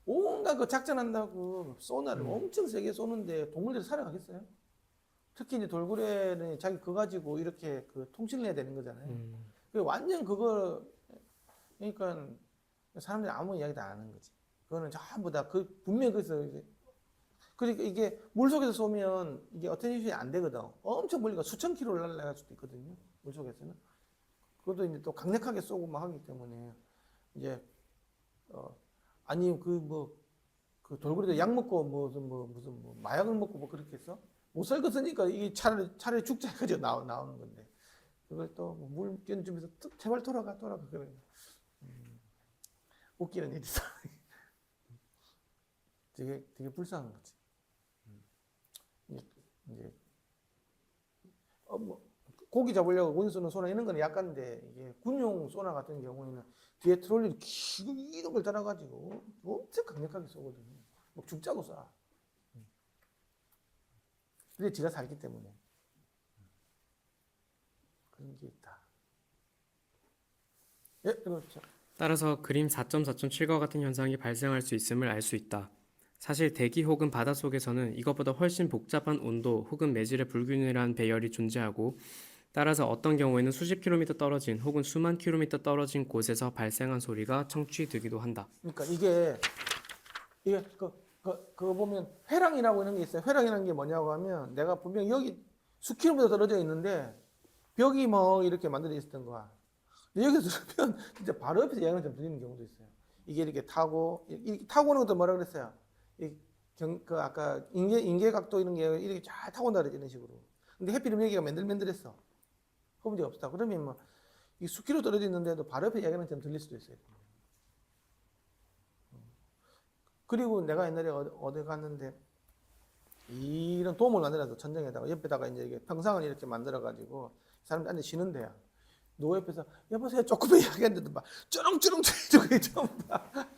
온갖 그 작전한다고 소나를 엄청 세게 쏘는데 동물들이 살아가겠어요? 특히 이제 돌고래는 자기 그거 가지고 이렇게 그 통신을 해야 되는 거잖아요. 완전 그거 그러니까 사람들이 아무 이야기도 안 하는 거지. 그거는 전부 다 분명히 그래서 이제 그러니까 이게 물속에서 쏘면 이게 어텐션이 안 되거든. 엄청 멀리가 수천 킬로를 날아갈 수도 있거든요. 물속에서는. 그것도 이제 또 강력하게 쏘고 막 하기 때문에 이제 아니 그 돌고래도 약 먹고 무슨 마약을 먹고 뭐 그렇게 해서 못 살겠으니까 이게 차라리 죽자 해가지고 나오는 건데 그걸 또 물 끼얹으면서 제발 돌아가 그래. 웃기는 일이다. 되게 불쌍한 거지. 이제 뭐 고기 잡으려고 원수는 소나 이런 거는 약간데 이게 군용 소나 같은 경우에는 뒤에 트롤리 긴 걸 달아가지고 엄청 강력하게 쏘거든요. 막 죽자고 쏴. 근데 지가 살기 때문에 그런 게 있다. 예, 그렇죠. 따라서 그림 4.4.7과 같은 현상이 발생할 수 있음을 알 수 있다. 사실 대기 혹은 바닷속에서는 이것보다 훨씬 복잡한 온도 혹은 매질의 불균일한 배열이 존재하고 따라서 어떤 경우에는 수십 킬로미터 떨어진 혹은 수만 킬로미터 떨어진 곳에서 발생한 소리가 청취되기도 한다. 그러니까 이게 그거 보면 회랑이라고 하는 게 있어요. 회랑이라는 게 뭐냐고 하면 내가 분명 여기 수킬로미터 떨어져 있는데 벽이 뭐 이렇게 만들어져 있었던 거야. 근데 여기서 들으면 진짜 바로 옆에서 양을 좀 들리는 경우도 있어요. 이게 이렇게 타고 오는 것도 뭐라 그랬어요? 아까 인계각도 이런 게 이렇게 잘 타고 온다 그러지, 이런 식으로. 근데 해필이면 여기가 맨들맨들했어. 그 문제 없다. 그러면 뭐 이 수킬로 떨어져 있는데도 바로 옆에 이야기는 좀 들릴 수도 있어요. 그리고 내가 옛날에 어디 갔는데 이런 도움을 만들어서 천장에다가 옆에다가 이제 이게 평상을 이렇게 만들어가지고 사람들이 앉아 쉬는 데야. 누구 옆에서 여보세요 조금만 이야기했는데도 막 쭈렁쭈렁 저기 전부 다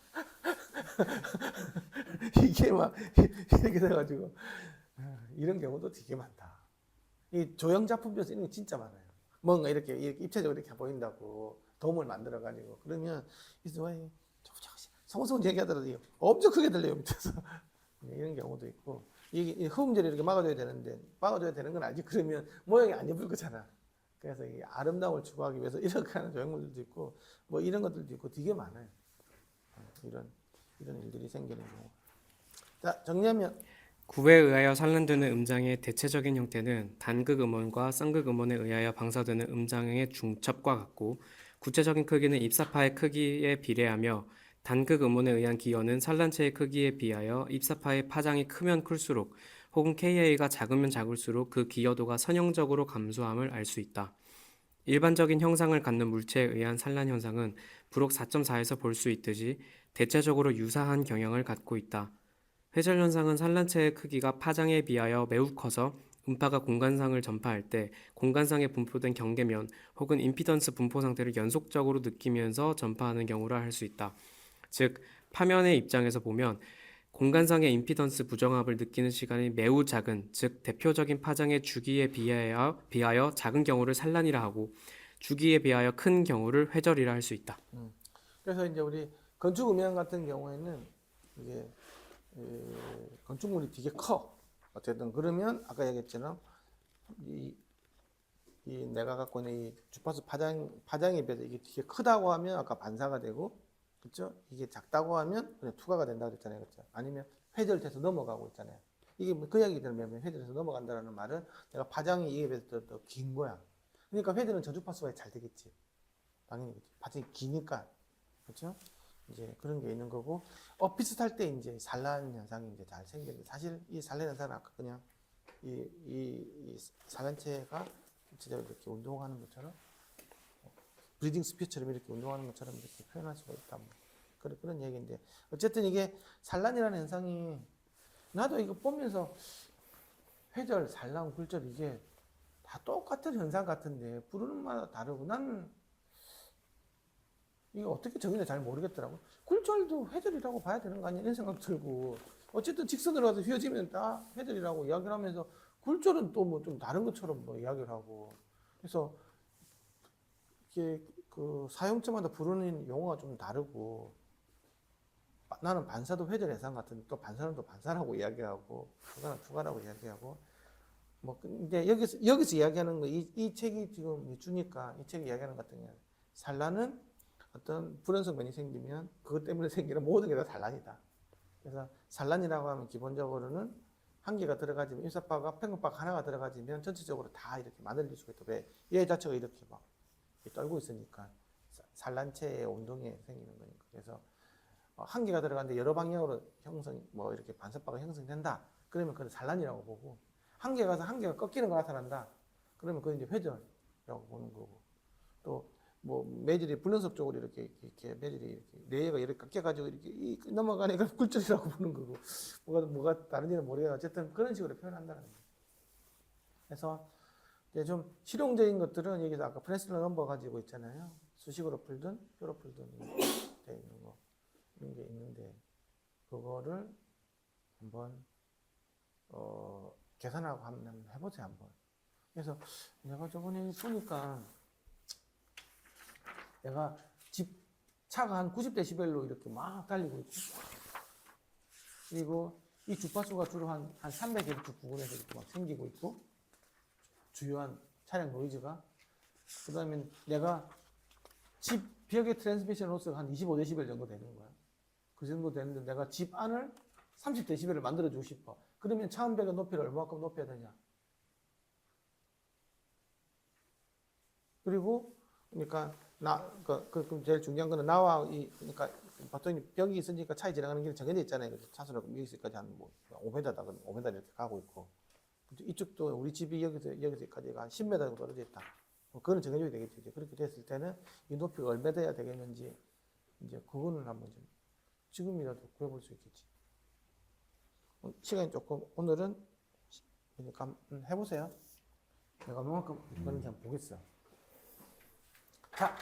이게 막 이렇게 돼가지고 이런 경우도 되게 많다. 이 조형 작품에서 이런 게 진짜 많아요. 뭔가 이렇게 입체적으로 이렇게 보인다고 도움을 만들어가지고 그러면 성성성 얘기하더라도 엄청 크게 들려요 밑에서. 이런 경우도 있고 이게 흡음재를 이렇게 막아줘야 되는 건 알지. 그러면 모양이 안 예쁠 거잖아. 그래서 이 아름다움을 추구하기 위해서 이렇게 하는 조형물들도 있고 뭐 이런 것들도 있고 되게 많아요. 이런 일들이 생기는 경우. 자, 정리하면 구에 의하여 산란되는 음장의 대체적인 형태는 단극 음원과 쌍극 음원에 의하여 방사되는 음장의 중첩과 같고 구체적인 크기는 입사파의 크기에 비례하며 단극 음원에 의한 기여는 산란체의 크기에 비하여 입사파의 파장이 크면 클수록 혹은 KA가 작으면 작을수록 그 기여도가 선형적으로 감소함을 알 수 있다. 일반적인 형상을 갖는 물체에 의한 산란 현상은 부록 4.4에서 볼 수 있듯이 대체적으로 유사한 경향을 갖고 있다. 회절 현상은 산란체의 크기가 파장에 비하여 매우 커서 음파가 공간상을 전파할 때 공간상에 분포된 경계면 혹은 임피던스 분포 상태를 연속적으로 느끼면서 전파하는 경우라 할 수 있다. 즉, 파면의 입장에서 보면 공간상의 임피던스 부정합을 느끼는 시간이 매우 작은, 즉 대표적인 파장의 주기에 비하여 작은 경우를 산란이라 하고 주기에 비하여 큰 경우를 회절이라 할 수 있다. 그래서 이제 우리 건축 음향 같은 경우에는 이게 건축물이 되게 커. 어쨌든 그러면 아까 얘기했잖아. 이 내가 갖고 있는 이 주파수 파장에 비해서 이게 되게 크다고 하면 아까 반사가 되고, 그렇죠? 이게 작다고 하면 그냥 투과가 된다고 그랬잖아요, 그렇죠? 아니면 회절돼서 넘어가고 있잖아요. 이게 뭐그 이야기 들으면 회전에서 넘어간다라는 말은 내가 파장이 이에 비해서 더 긴 거야. 그러니까 회전은 저주파수가 잘 되겠지. 당연히 그렇지. 파장이 기니까. 그렇죠? 이제 그런 게 있는 거고, 비슷할 때 이제 산란 현상이 이제 잘 생기는데, 사실 이 산란 현상은 아까 그냥 이 산란체가 진짜 이렇게 운동하는 것처럼, 브리딩 스피처럼 이렇게 운동하는 것처럼 이렇게 표현할 수가 있다. 뭐. 그런 얘기인데, 어쨌든 이게 산란이라는 현상이, 나도 이거 보면서 회절, 산란, 굴절 이게 다 똑같은 현상 같은데, 부르는 마다 다르고, 나는 이게 어떻게 정의를 잘 모르겠더라고. 굴절도 회절이라고 봐야 되는 거 아니야? 이런 생각 들고. 어쨌든 직선으로 가서 휘어지면 다 회절이라고 이야기를 하면서 굴절은 또 뭐 좀 다른 것처럼 뭐 이야기를 하고. 그래서 이게 그 사용처마다 부르는 용어가 좀 다르고. 나는 반사도 회절 해상 같은데 또 반사는 또 반사라고 이야기하고 투가는 투가라고 이야기하고. 뭐 근데 여기서 이야기하는 거 이 책이 지금 주니까 이 책이 이야기하는 것 같은 경우는 산란은 어떤 불연성 면이 생기면 그것 때문에 생기는 모든 게 다 산란이다. 그래서 산란이라고 하면 기본적으로는 한 개가 들어가지면 임사바가 평균바가 하나가 들어가지면 전체적으로 다 이렇게 만들어질 수가 있다. 왜? 얘 자체가 이렇게 막 떨고 있으니까 산란체의 운동이 생기는 거니까. 그래서 한 개가 들어가는데 여러 방향으로 뭐 이렇게 반사바가 형성된다. 그러면 그건 산란이라고 보고, 한 개가 가서 한 개가 꺾이는 거 나타난다. 그러면 그건 이제 회전이라고 보는 거고, 또 뭐 매질이 불연속 쪽으로 이렇게 매질이 이렇게 네 개가 이렇게 깎여가지고 이렇게 넘어가니까 굴절이라고 보는 거고, 뭐가 다른지는 모르겠어요. 어쨌든 그런 식으로 표현한다는 거예요. 그래서 이제 좀 실용적인 것들은 여기서 아까 프레스널 넘버 가지고 있잖아요. 수식으로 풀든 표로 풀든 돼 있는 거 이런 게 있는데, 그거를 한번 계산하고 한번 해보세요. 한번. 그래서 내가 저번에 보니까 내가 차가 한 90데시벨로 이렇게 막 달리고 있고, 그리고 이 주파수가 주로 한 300Hz 부근에서 이렇게 막 생기고 있고, 주요한 차량 노이즈가. 그 다음에 내가 집 벽의 트랜스미션 로스가 한 25데시벨 정도 되는 거야. 그 정도 되는데 내가 집 안을 30데시벨을 만들어주고 싶어. 그러면 차원 벽의 높이를 얼마큼 높여야 되냐. 그리고 그러니까 그 제일 중요한 거는 나와 그러니까 보통 벽이 있으니까 차에 지나가는 길이 정해져 있잖아요. 차선으로 여기서까지 한 뭐 5m다, 5m 이렇게 가고 있고, 이쪽도 우리 집이 여기서까지가 한 10m 정도 떨어져 있다. 그거는 정해져야 되겠죠. 이제 그렇게 됐을 때는 이 높이가 얼마 돼야 되겠는지, 이제 그거는 한번 좀 지금이라도 구해볼 수 있겠지. 시간이 조금, 오늘은 그러니까 한번 해보세요. 내가 얼마만큼 그런지 한번 보겠어. 자,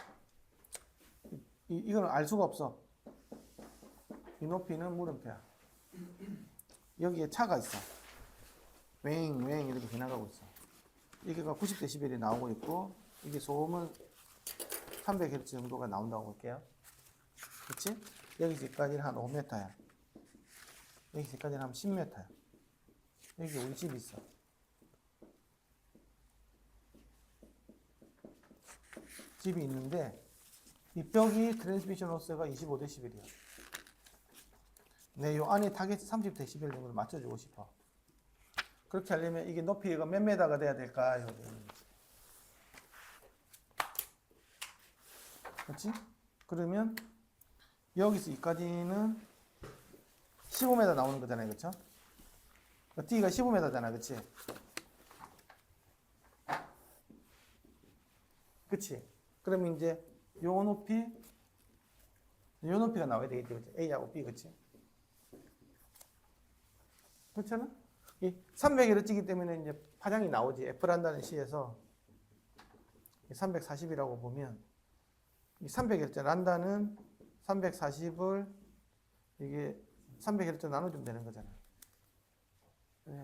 이거는 알 수가 없어. 이 높이는 물음표야. 여기에 차가 있어. 웽 이렇게 지나가고 있어. 이게가 90데시벨이 나오고 있고, 이게 소음은 300Hz 정도가 나온다고 볼게요. 그치? 여기까지는 한 5m야. 여기까지는 한 10m야. 여기 우리 집이 있어. 집이 있는데, 이 벽이 트랜스미션 로스가 25데시벨이야. 네, 요 안에 타겟 30데시벨 정도를 맞춰주고 싶어. 그렇게 하려면 이게 높이가 몇 메다가 돼야 될까요? 그렇지? 그러면 여기서 여기까지는 15m 나오는 거잖아요. 그렇죠? D가 15m잖아. 그렇지? 그렇지? 그러면 이제 요 높이가 나와야 되겠지. 그렇지? A하고 B. 그렇지? 그렇잖아? 이 300Hz이기 때문에 이제 파장이 나오지. F란다는 시에서 340이라고 보면, 이 300Hz 란다는 340을 이게 300Hz 나눠주면 되는 거잖아.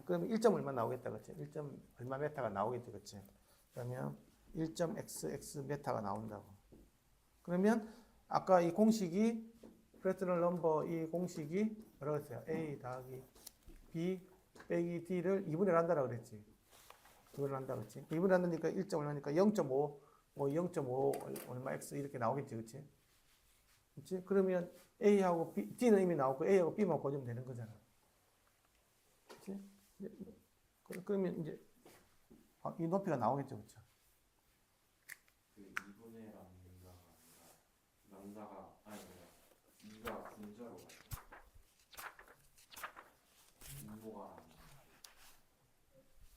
그러면 1점 얼마 나오겠다. 그치? 1점 얼마 메타가 나오겠지. 그치? 그러면 1.xx 메타가 나온다고. 그러면 아까 이 공식이 프레스널 넘버 이 공식이 뭐라고 했어요? A 더하기 B 빼기 D를 2분의 1 한다라고 그랬지. 2분의 1 한다 그랬지. 2분의 1 한다니까 1점 얼마니까 0.5 뭐 0.5 얼마 x 이렇게 나오겠지. 그치? 그치? 그러면 A하고 B, D는 이미 나오고 A하고 B만 고르면 되는 거잖아. 그치? 그러면 이제 이 높이가 나오겠죠, 그렇죠? 그 2분의 람다가 아니라 람다가 아니 2가 분자로 분모가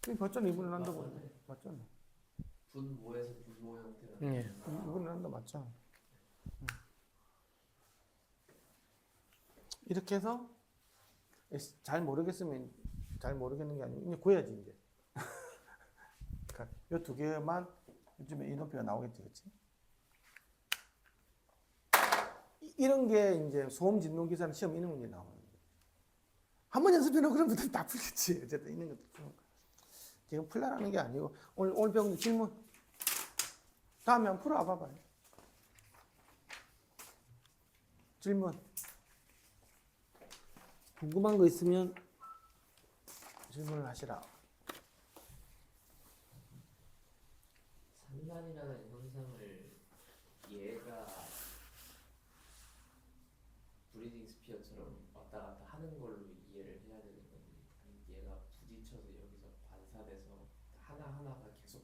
이 맞잖아, 이분을 한다고. 맞잖아. 분모에서 분모 형태가 예, 이분을 한다 맞죠? 이렇게 해서 잘 모르겠으면 잘 모르겠는 게 아니고 이제 구해야지 이제. 그러니까 이 두 개만 요즘에 이 높이가 나오겠지, 그렇지? 이런 게 이제 소음 진동 기사는 시험 이런 문제 나오는 거예요. 한번 연습해놓고 그러면 다 풀겠지. 어쨌든 있는 것도 푸는 거야. 지금 풀라는 게 아니고 오늘 배운 질문 다음에 한번 풀어 봐봐요. 질문 궁금한 거 있으면 질문을 하시라. 산란이라는 현상을 얘가 브리딩 스피어처럼 왔다 갔다 하는 걸로 이해를 해야 되는 건지, 아니면 얘가 부딪혀서 여기서 반사돼서 하나하나가 계속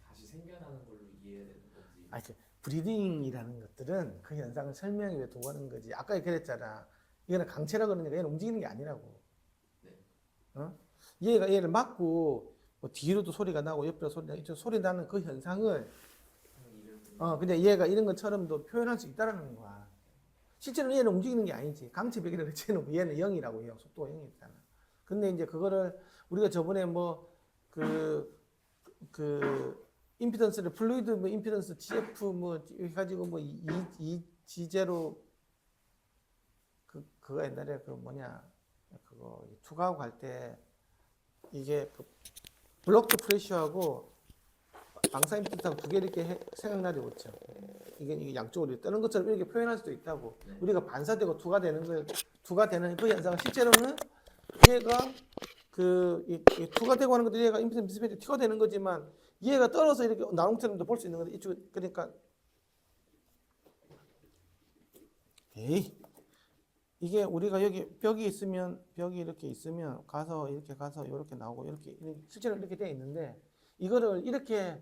다시 생겨나는 걸로 이해해야 되는 건지. 아니, 브리딩이라는 것들은 그 현상을 설명하기 위해 두고 하는 거지. 아까 그랬잖아. 이거는 강체라 그러니까 얘는 움직이는 게 아니라고. 네. 어? 얘가 얘를 막고 뭐 뒤로도 소리가 나고 옆으로 소리 나고 이쪽 소리 나는 그 현상을 근데 얘가 이런 것처럼도 표현할 수 있다라는 거야. 실제로는 얘는 움직이는 게 아니지. 강체벽이라고 했지는 얘는 0이라고 해요. 속도가 0이잖아. 근데 이제 그거를 우리가 저번에 뭐 임피던스를 플루이드 뭐 임피던스 GF 뭐 해가지고 뭐 G0 그거 옛날에 그 뭐냐 그거 투과하고 갈 때 이게 그 블록드 프레셔하고 방사 임피던스하고 두 개 이렇게 생각나지 못죠. 이게 양쪽으로 뜨는 것처럼 이렇게 표현할 수도 있다고. 네. 우리가 반사되고 투가 되는 그 현상은 실제로는 얘가 이 투가 되고 하는 것도 얘가 임피던스 미스매치 투가 되는 거지만 얘가 떨어져 이렇게 나온 것처럼도 볼 수 있는 건데 이쪽 그러니까 이게 우리가 여기 벽이 이렇게 있으면 가서 이렇게 나오고 이렇게 실제로 이렇게 되어 있는데 이거를 이렇게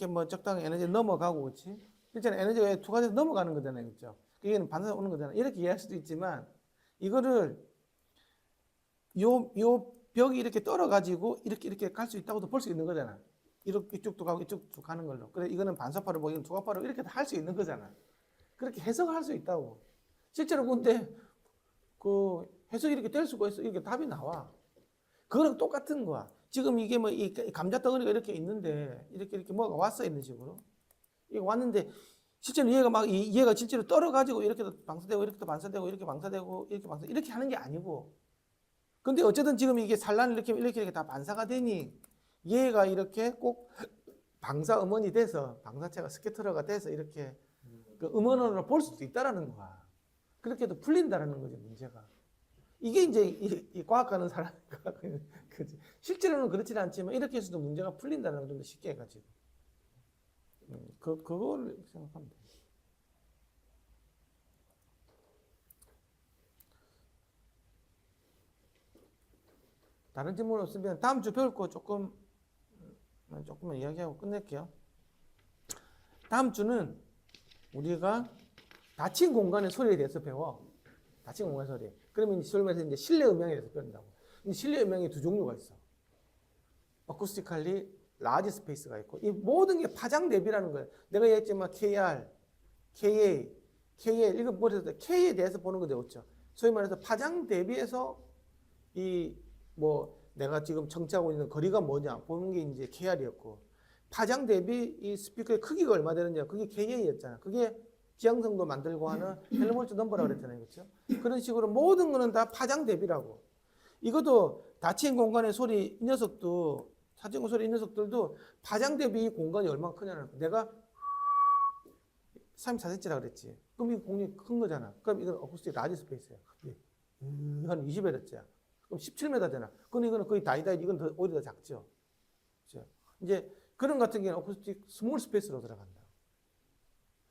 뭐 적당히 에너지 넘어가고 그렇지? 실제로 에너지가 투가 돼서 넘어가는 거잖아요, 그렇죠? 이게는 반사 오는 거잖아. 이렇게 이해할 수도 있지만 이거를 요 벽이 이렇게 떨어가지고 이렇게 갈 수 있다고도 볼 수 있는 거잖아. 이쪽도 가고 이쪽도 가는 걸로. 그래 이거는 반사파로 뭐 이건 투과파로 이렇게 다 할 수 있는 거잖아. 그렇게 해석을 할 수 있다고. 실제로 근데 그 해석이 이렇게 될 수가 있어. 이렇게 답이 나와. 그거랑 똑같은 거야. 지금 이게 뭐 이 감자 덩어리가 이렇게 있는데 이렇게 뭐가 왔어 이런 식으로. 이게 왔는데 실제로 얘가 실제로 떨어가지고 이렇게도 방사되고 이렇게도 반사되고 이렇게 방사되고 이렇게 하는 게 아니고. 근데 어쨌든 지금 이게 산란이 이렇게 다 반사가 되니 얘가 이렇게 꼭 방사 음원이 돼서 방사체가 스캐터러가 돼서 이렇게 그 음원으로 볼 수도 있다라는 거야. 그렇게 해도 풀린다라는 거지 문제가. 이게 이제 이 과학하는 사람 그지. 실제로는 그렇지는 않지만 이렇게 해서도 문제가 풀린다는 걸 좀 더 쉽게 해가지고 그거를 생각하면 돼. 다른 질문 없으면 다음 주 배울 거 조금만 이야기하고 끝낼게요. 다음 주는 우리가 닫힌 공간의 소리에 대해서 배워. 닫힌 공간의 소리. 그러면 이제 실내 음향에 대해서 배운다고. 실내 음향이 두 종류가 있어. 어쿠스티컬리 라지 스페이스가 있고 이 모든 게 파장 대비라는 거예요. 내가 얘기했지만 KR, KA 이거 뭐래서 K에 대해서 보는 거 되었죠. 소위 말해서 파장 대비해서 내가 지금 청취하고 있는 거리가 뭐냐 보는 게 이제 KR이었고 파장 대비 이 스피커의 크기가 얼마 되느냐 그게 KA였잖아. 그게 지향성도 만들고 하는 헬름홀츠 넘버라고 그랬잖아요. 그렇죠? 그런 식으로 모든 거는 다 파장 대비라고. 이것도 닫힌 공간의 소리 이 녀석도 닫힌 소리 이 녀석들도 파장 대비 공간이 얼마나 크냐는 거. 내가 34cm라 그랬지. 그럼 이 공간이 큰 거잖아. 그럼 이건 어쿠스틱 라지 스페이스야. 한 20Hz야. 그럼 17m 되나? 그럼 이거는 거의 다이다이 이건 오히려 더 작죠. 그렇죠? 이제 그런 같은 경우는 어쿠스틱 스몰 스페이스로 들어간다.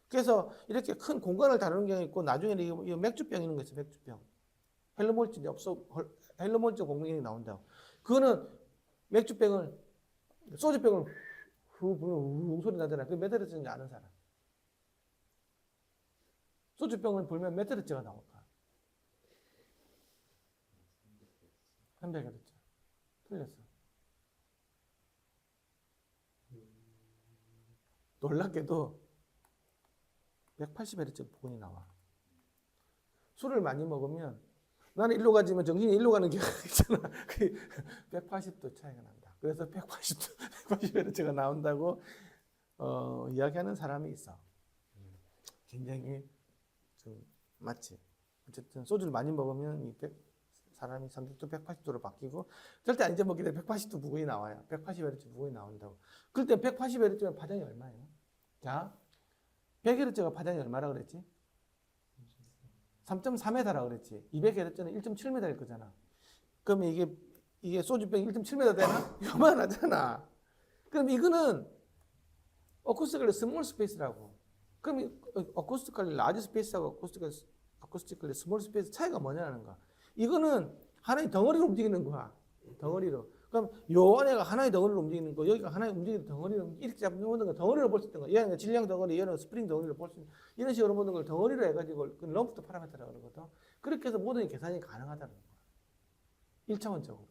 그래서 이렇게 큰 공간을 다루는 경우가 있고 나중에는 이 맥주병 있는 거 있어요. 맥주병. 헬로몰츠 헬로몰츠 공명이 나온다고. 그거는 맥주병을 소주병을 후 불면 우 소리 나잖아. 그게 몇 헤르츠인지 아는 사람. 소주병을 불면 몇 헤르츠가 나올까? 300헤르츠. 틀렸어. 놀랍게도 180헤르츠 부근이 나와. 술을 많이 먹으면 나는 일로 가지만 정신이 일로 가는 경우가 있잖아. 180도 차이가 난다. 그래서 180헤르츠가 나온다고 이야기하는 사람이 있어. 굉장히 좀 맞지. 어쨌든 소주를 많이 먹으면 사람이 성격도 180도로 바뀌고 절대 안 잊어먹게 되면 180도 부근이 나와요. 180헤르츠 부근이 나온다고. 그럴 때 180헤르츠면 파장이 얼마예요? 자, 100헤르츠가 파장이 얼마라 그랬지? 3.4m라 그랬지. 200헤르츠는 1.7m일 거잖아. 그러면 이게 소주병이 1.7m 되나? 요만하잖아. 그럼 이거는 어쿠스티컬리 스몰 스페이스라고. 그럼 어쿠스티컬리 라지 스페이스하고 어쿠스티컬리 스몰 스페이스 차이가 뭐냐는 거야. 이거는 하나의 덩어리로 움직이는 거야. 덩어리로. 그럼 요 안에가 하나의 덩어리로 움직이는 거, 여기가 하나의 움직이는 덩어리로 이렇게 잡는 거 덩어리로 볼 수 있는 거. 얘는 질량 덩어리, 얘는 스프링 덩어리로 볼 수 있는 이런 식으로 보는 걸 덩어리로 해가지고 그 럼프트 파라미터라고 그러거든. 그렇게 해서 모든 계산이 가능하다는 거야. 1차원적으로.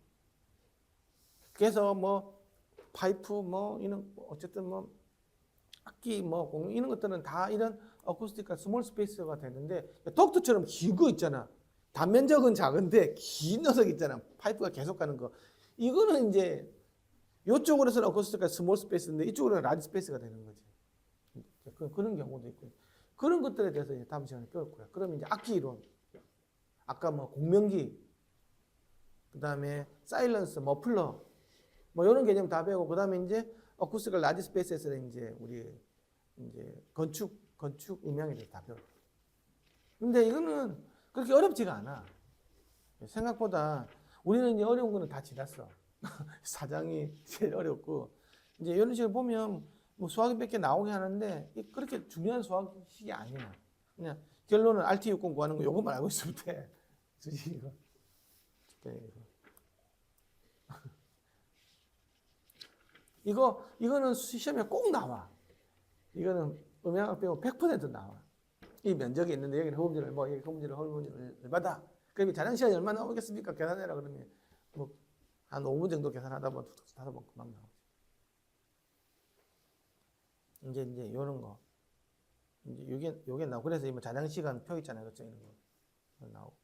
그래서 뭐 파이프 뭐 이런 어쨌든 뭐 악기 뭐 공용 이런 것들은 다 이런 어쿠스틱과 스몰 스페이스가 되는데 덕트처럼 긴 거 있잖아. 단면적은 작은데 긴 녀석 있잖아. 파이프가 계속 가는 거. 이거는 이제 이쪽으로서는 어쿠스틱과 스몰 스페이스인데 이쪽으로는 라지 스페이스가 되는 거지. 그런 경우도 있고. 그런 것들에 대해서 이제 다음 시간에 배울 거야. 그러면 이제 악기 이론. 아까 뭐 공명기, 그 다음에 사일런스, 머플러, 뭐 이런 개념 다 배우고, 그 다음에 이제 어쿠스틱 라지 스페이스에서는 이제 우리 이제 건축 음향에 대해서 다 배울 거야. 근데 이거는 그렇게 어렵지가 않아. 생각보다 우리는 이제 어려운 거는 다 지났어. 사장이 제일 어렵고, 이제 이런 식으로 보면 뭐 수학이 몇 개 나오게 하는데 그렇게 중요한 수학식이 아니야. 그냥 결론은 RT60 구하는 거 요것만 알고 있으면 돼. 이거는 시험에 꼭 나와. 이거는 음향학 배우면 100% 나와. 이 면적이 있는데 여기는 허브질을 뭐 여기 허브질을 얼마다. 그럼 자량 시간이 얼마 나오겠습니까? 계산해라 그러면 뭐 한 5분 정도 계산하다 보면 5번 금방 나오지. 이제 이런 거. 이제 요게 나오고 그래서 뭐 자량 시간 표 있잖아요. 그렇죠? 이런 거 나오고.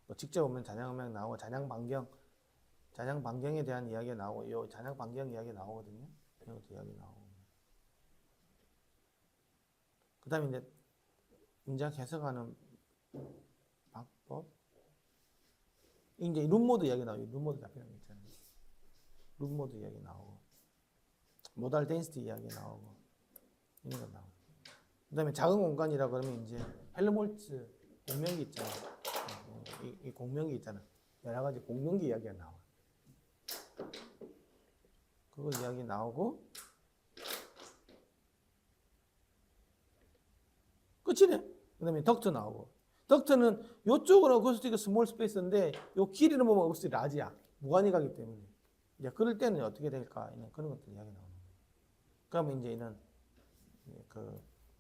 뭐 직접 오면 잔향 음향 나오고 잔향 반경에 대한 이야기가 나오고 요 잔향 반경 이야기 나오거든요. 이것도 이야기 나오고. 그다음에 이제 문장 해석하는 방법. 이제 룸모드 이야기 나오고 룸모드 잡히는 거 있잖아요. 룸모드 이야기 나오고 모달 덴시티 이야기 나오고 이런 거 나오고. 그다음에 작은 공간이라 그러면 이제 헬르몰츠 공명기 있잖아요. 이 공명기 있잖아. 여러 가지 공명기 이야기가 나와. 그거 이야기 나오고 끝이네. 그 다음에 덕트 나오고. 덕트는 이쪽은 어쿠스틱 스몰 스페이스인데 요 길이는 보면 어쿠스틱 라지야. 무관이 가기 때문에. 이제 그럴 때는 어떻게 될까? 그런 것들 이야기 나오는 거예요. 그러면 이제 이는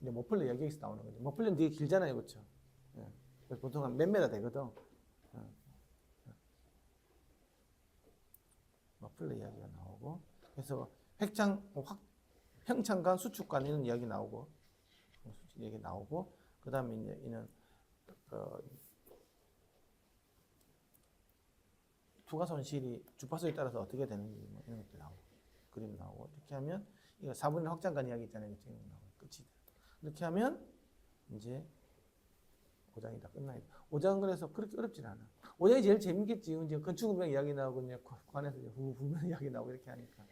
이제 머플러 여기에서 나오는 거죠. 머플러는 되게 길잖아요. 그렇죠? 예. 보통 한 몇 메다 되거든. 머플러 이야기가 나오고. 그래서 평창간 수축간 이런 이야기 나오고. 수축 이야기 나오고. 그 다음에 이제 이는 투과 손실이 주파수에 따라서 어떻게 되는지 뭐 이런 것도 나오고 그림 나오고 이렇게 하면 이거 4분의 확장간 이야기 있잖아요. 지금 나오고 끝이 돼. 이렇게 하면 이제 5장이 다 끝나요. 5장은 그래서 그렇게 어렵진 않아. 5장이 제일 재밌겠지. 이제 건축음향 이야기 나오고 이제 관에서 이제 불면 이야기 나오고 이렇게 하니까.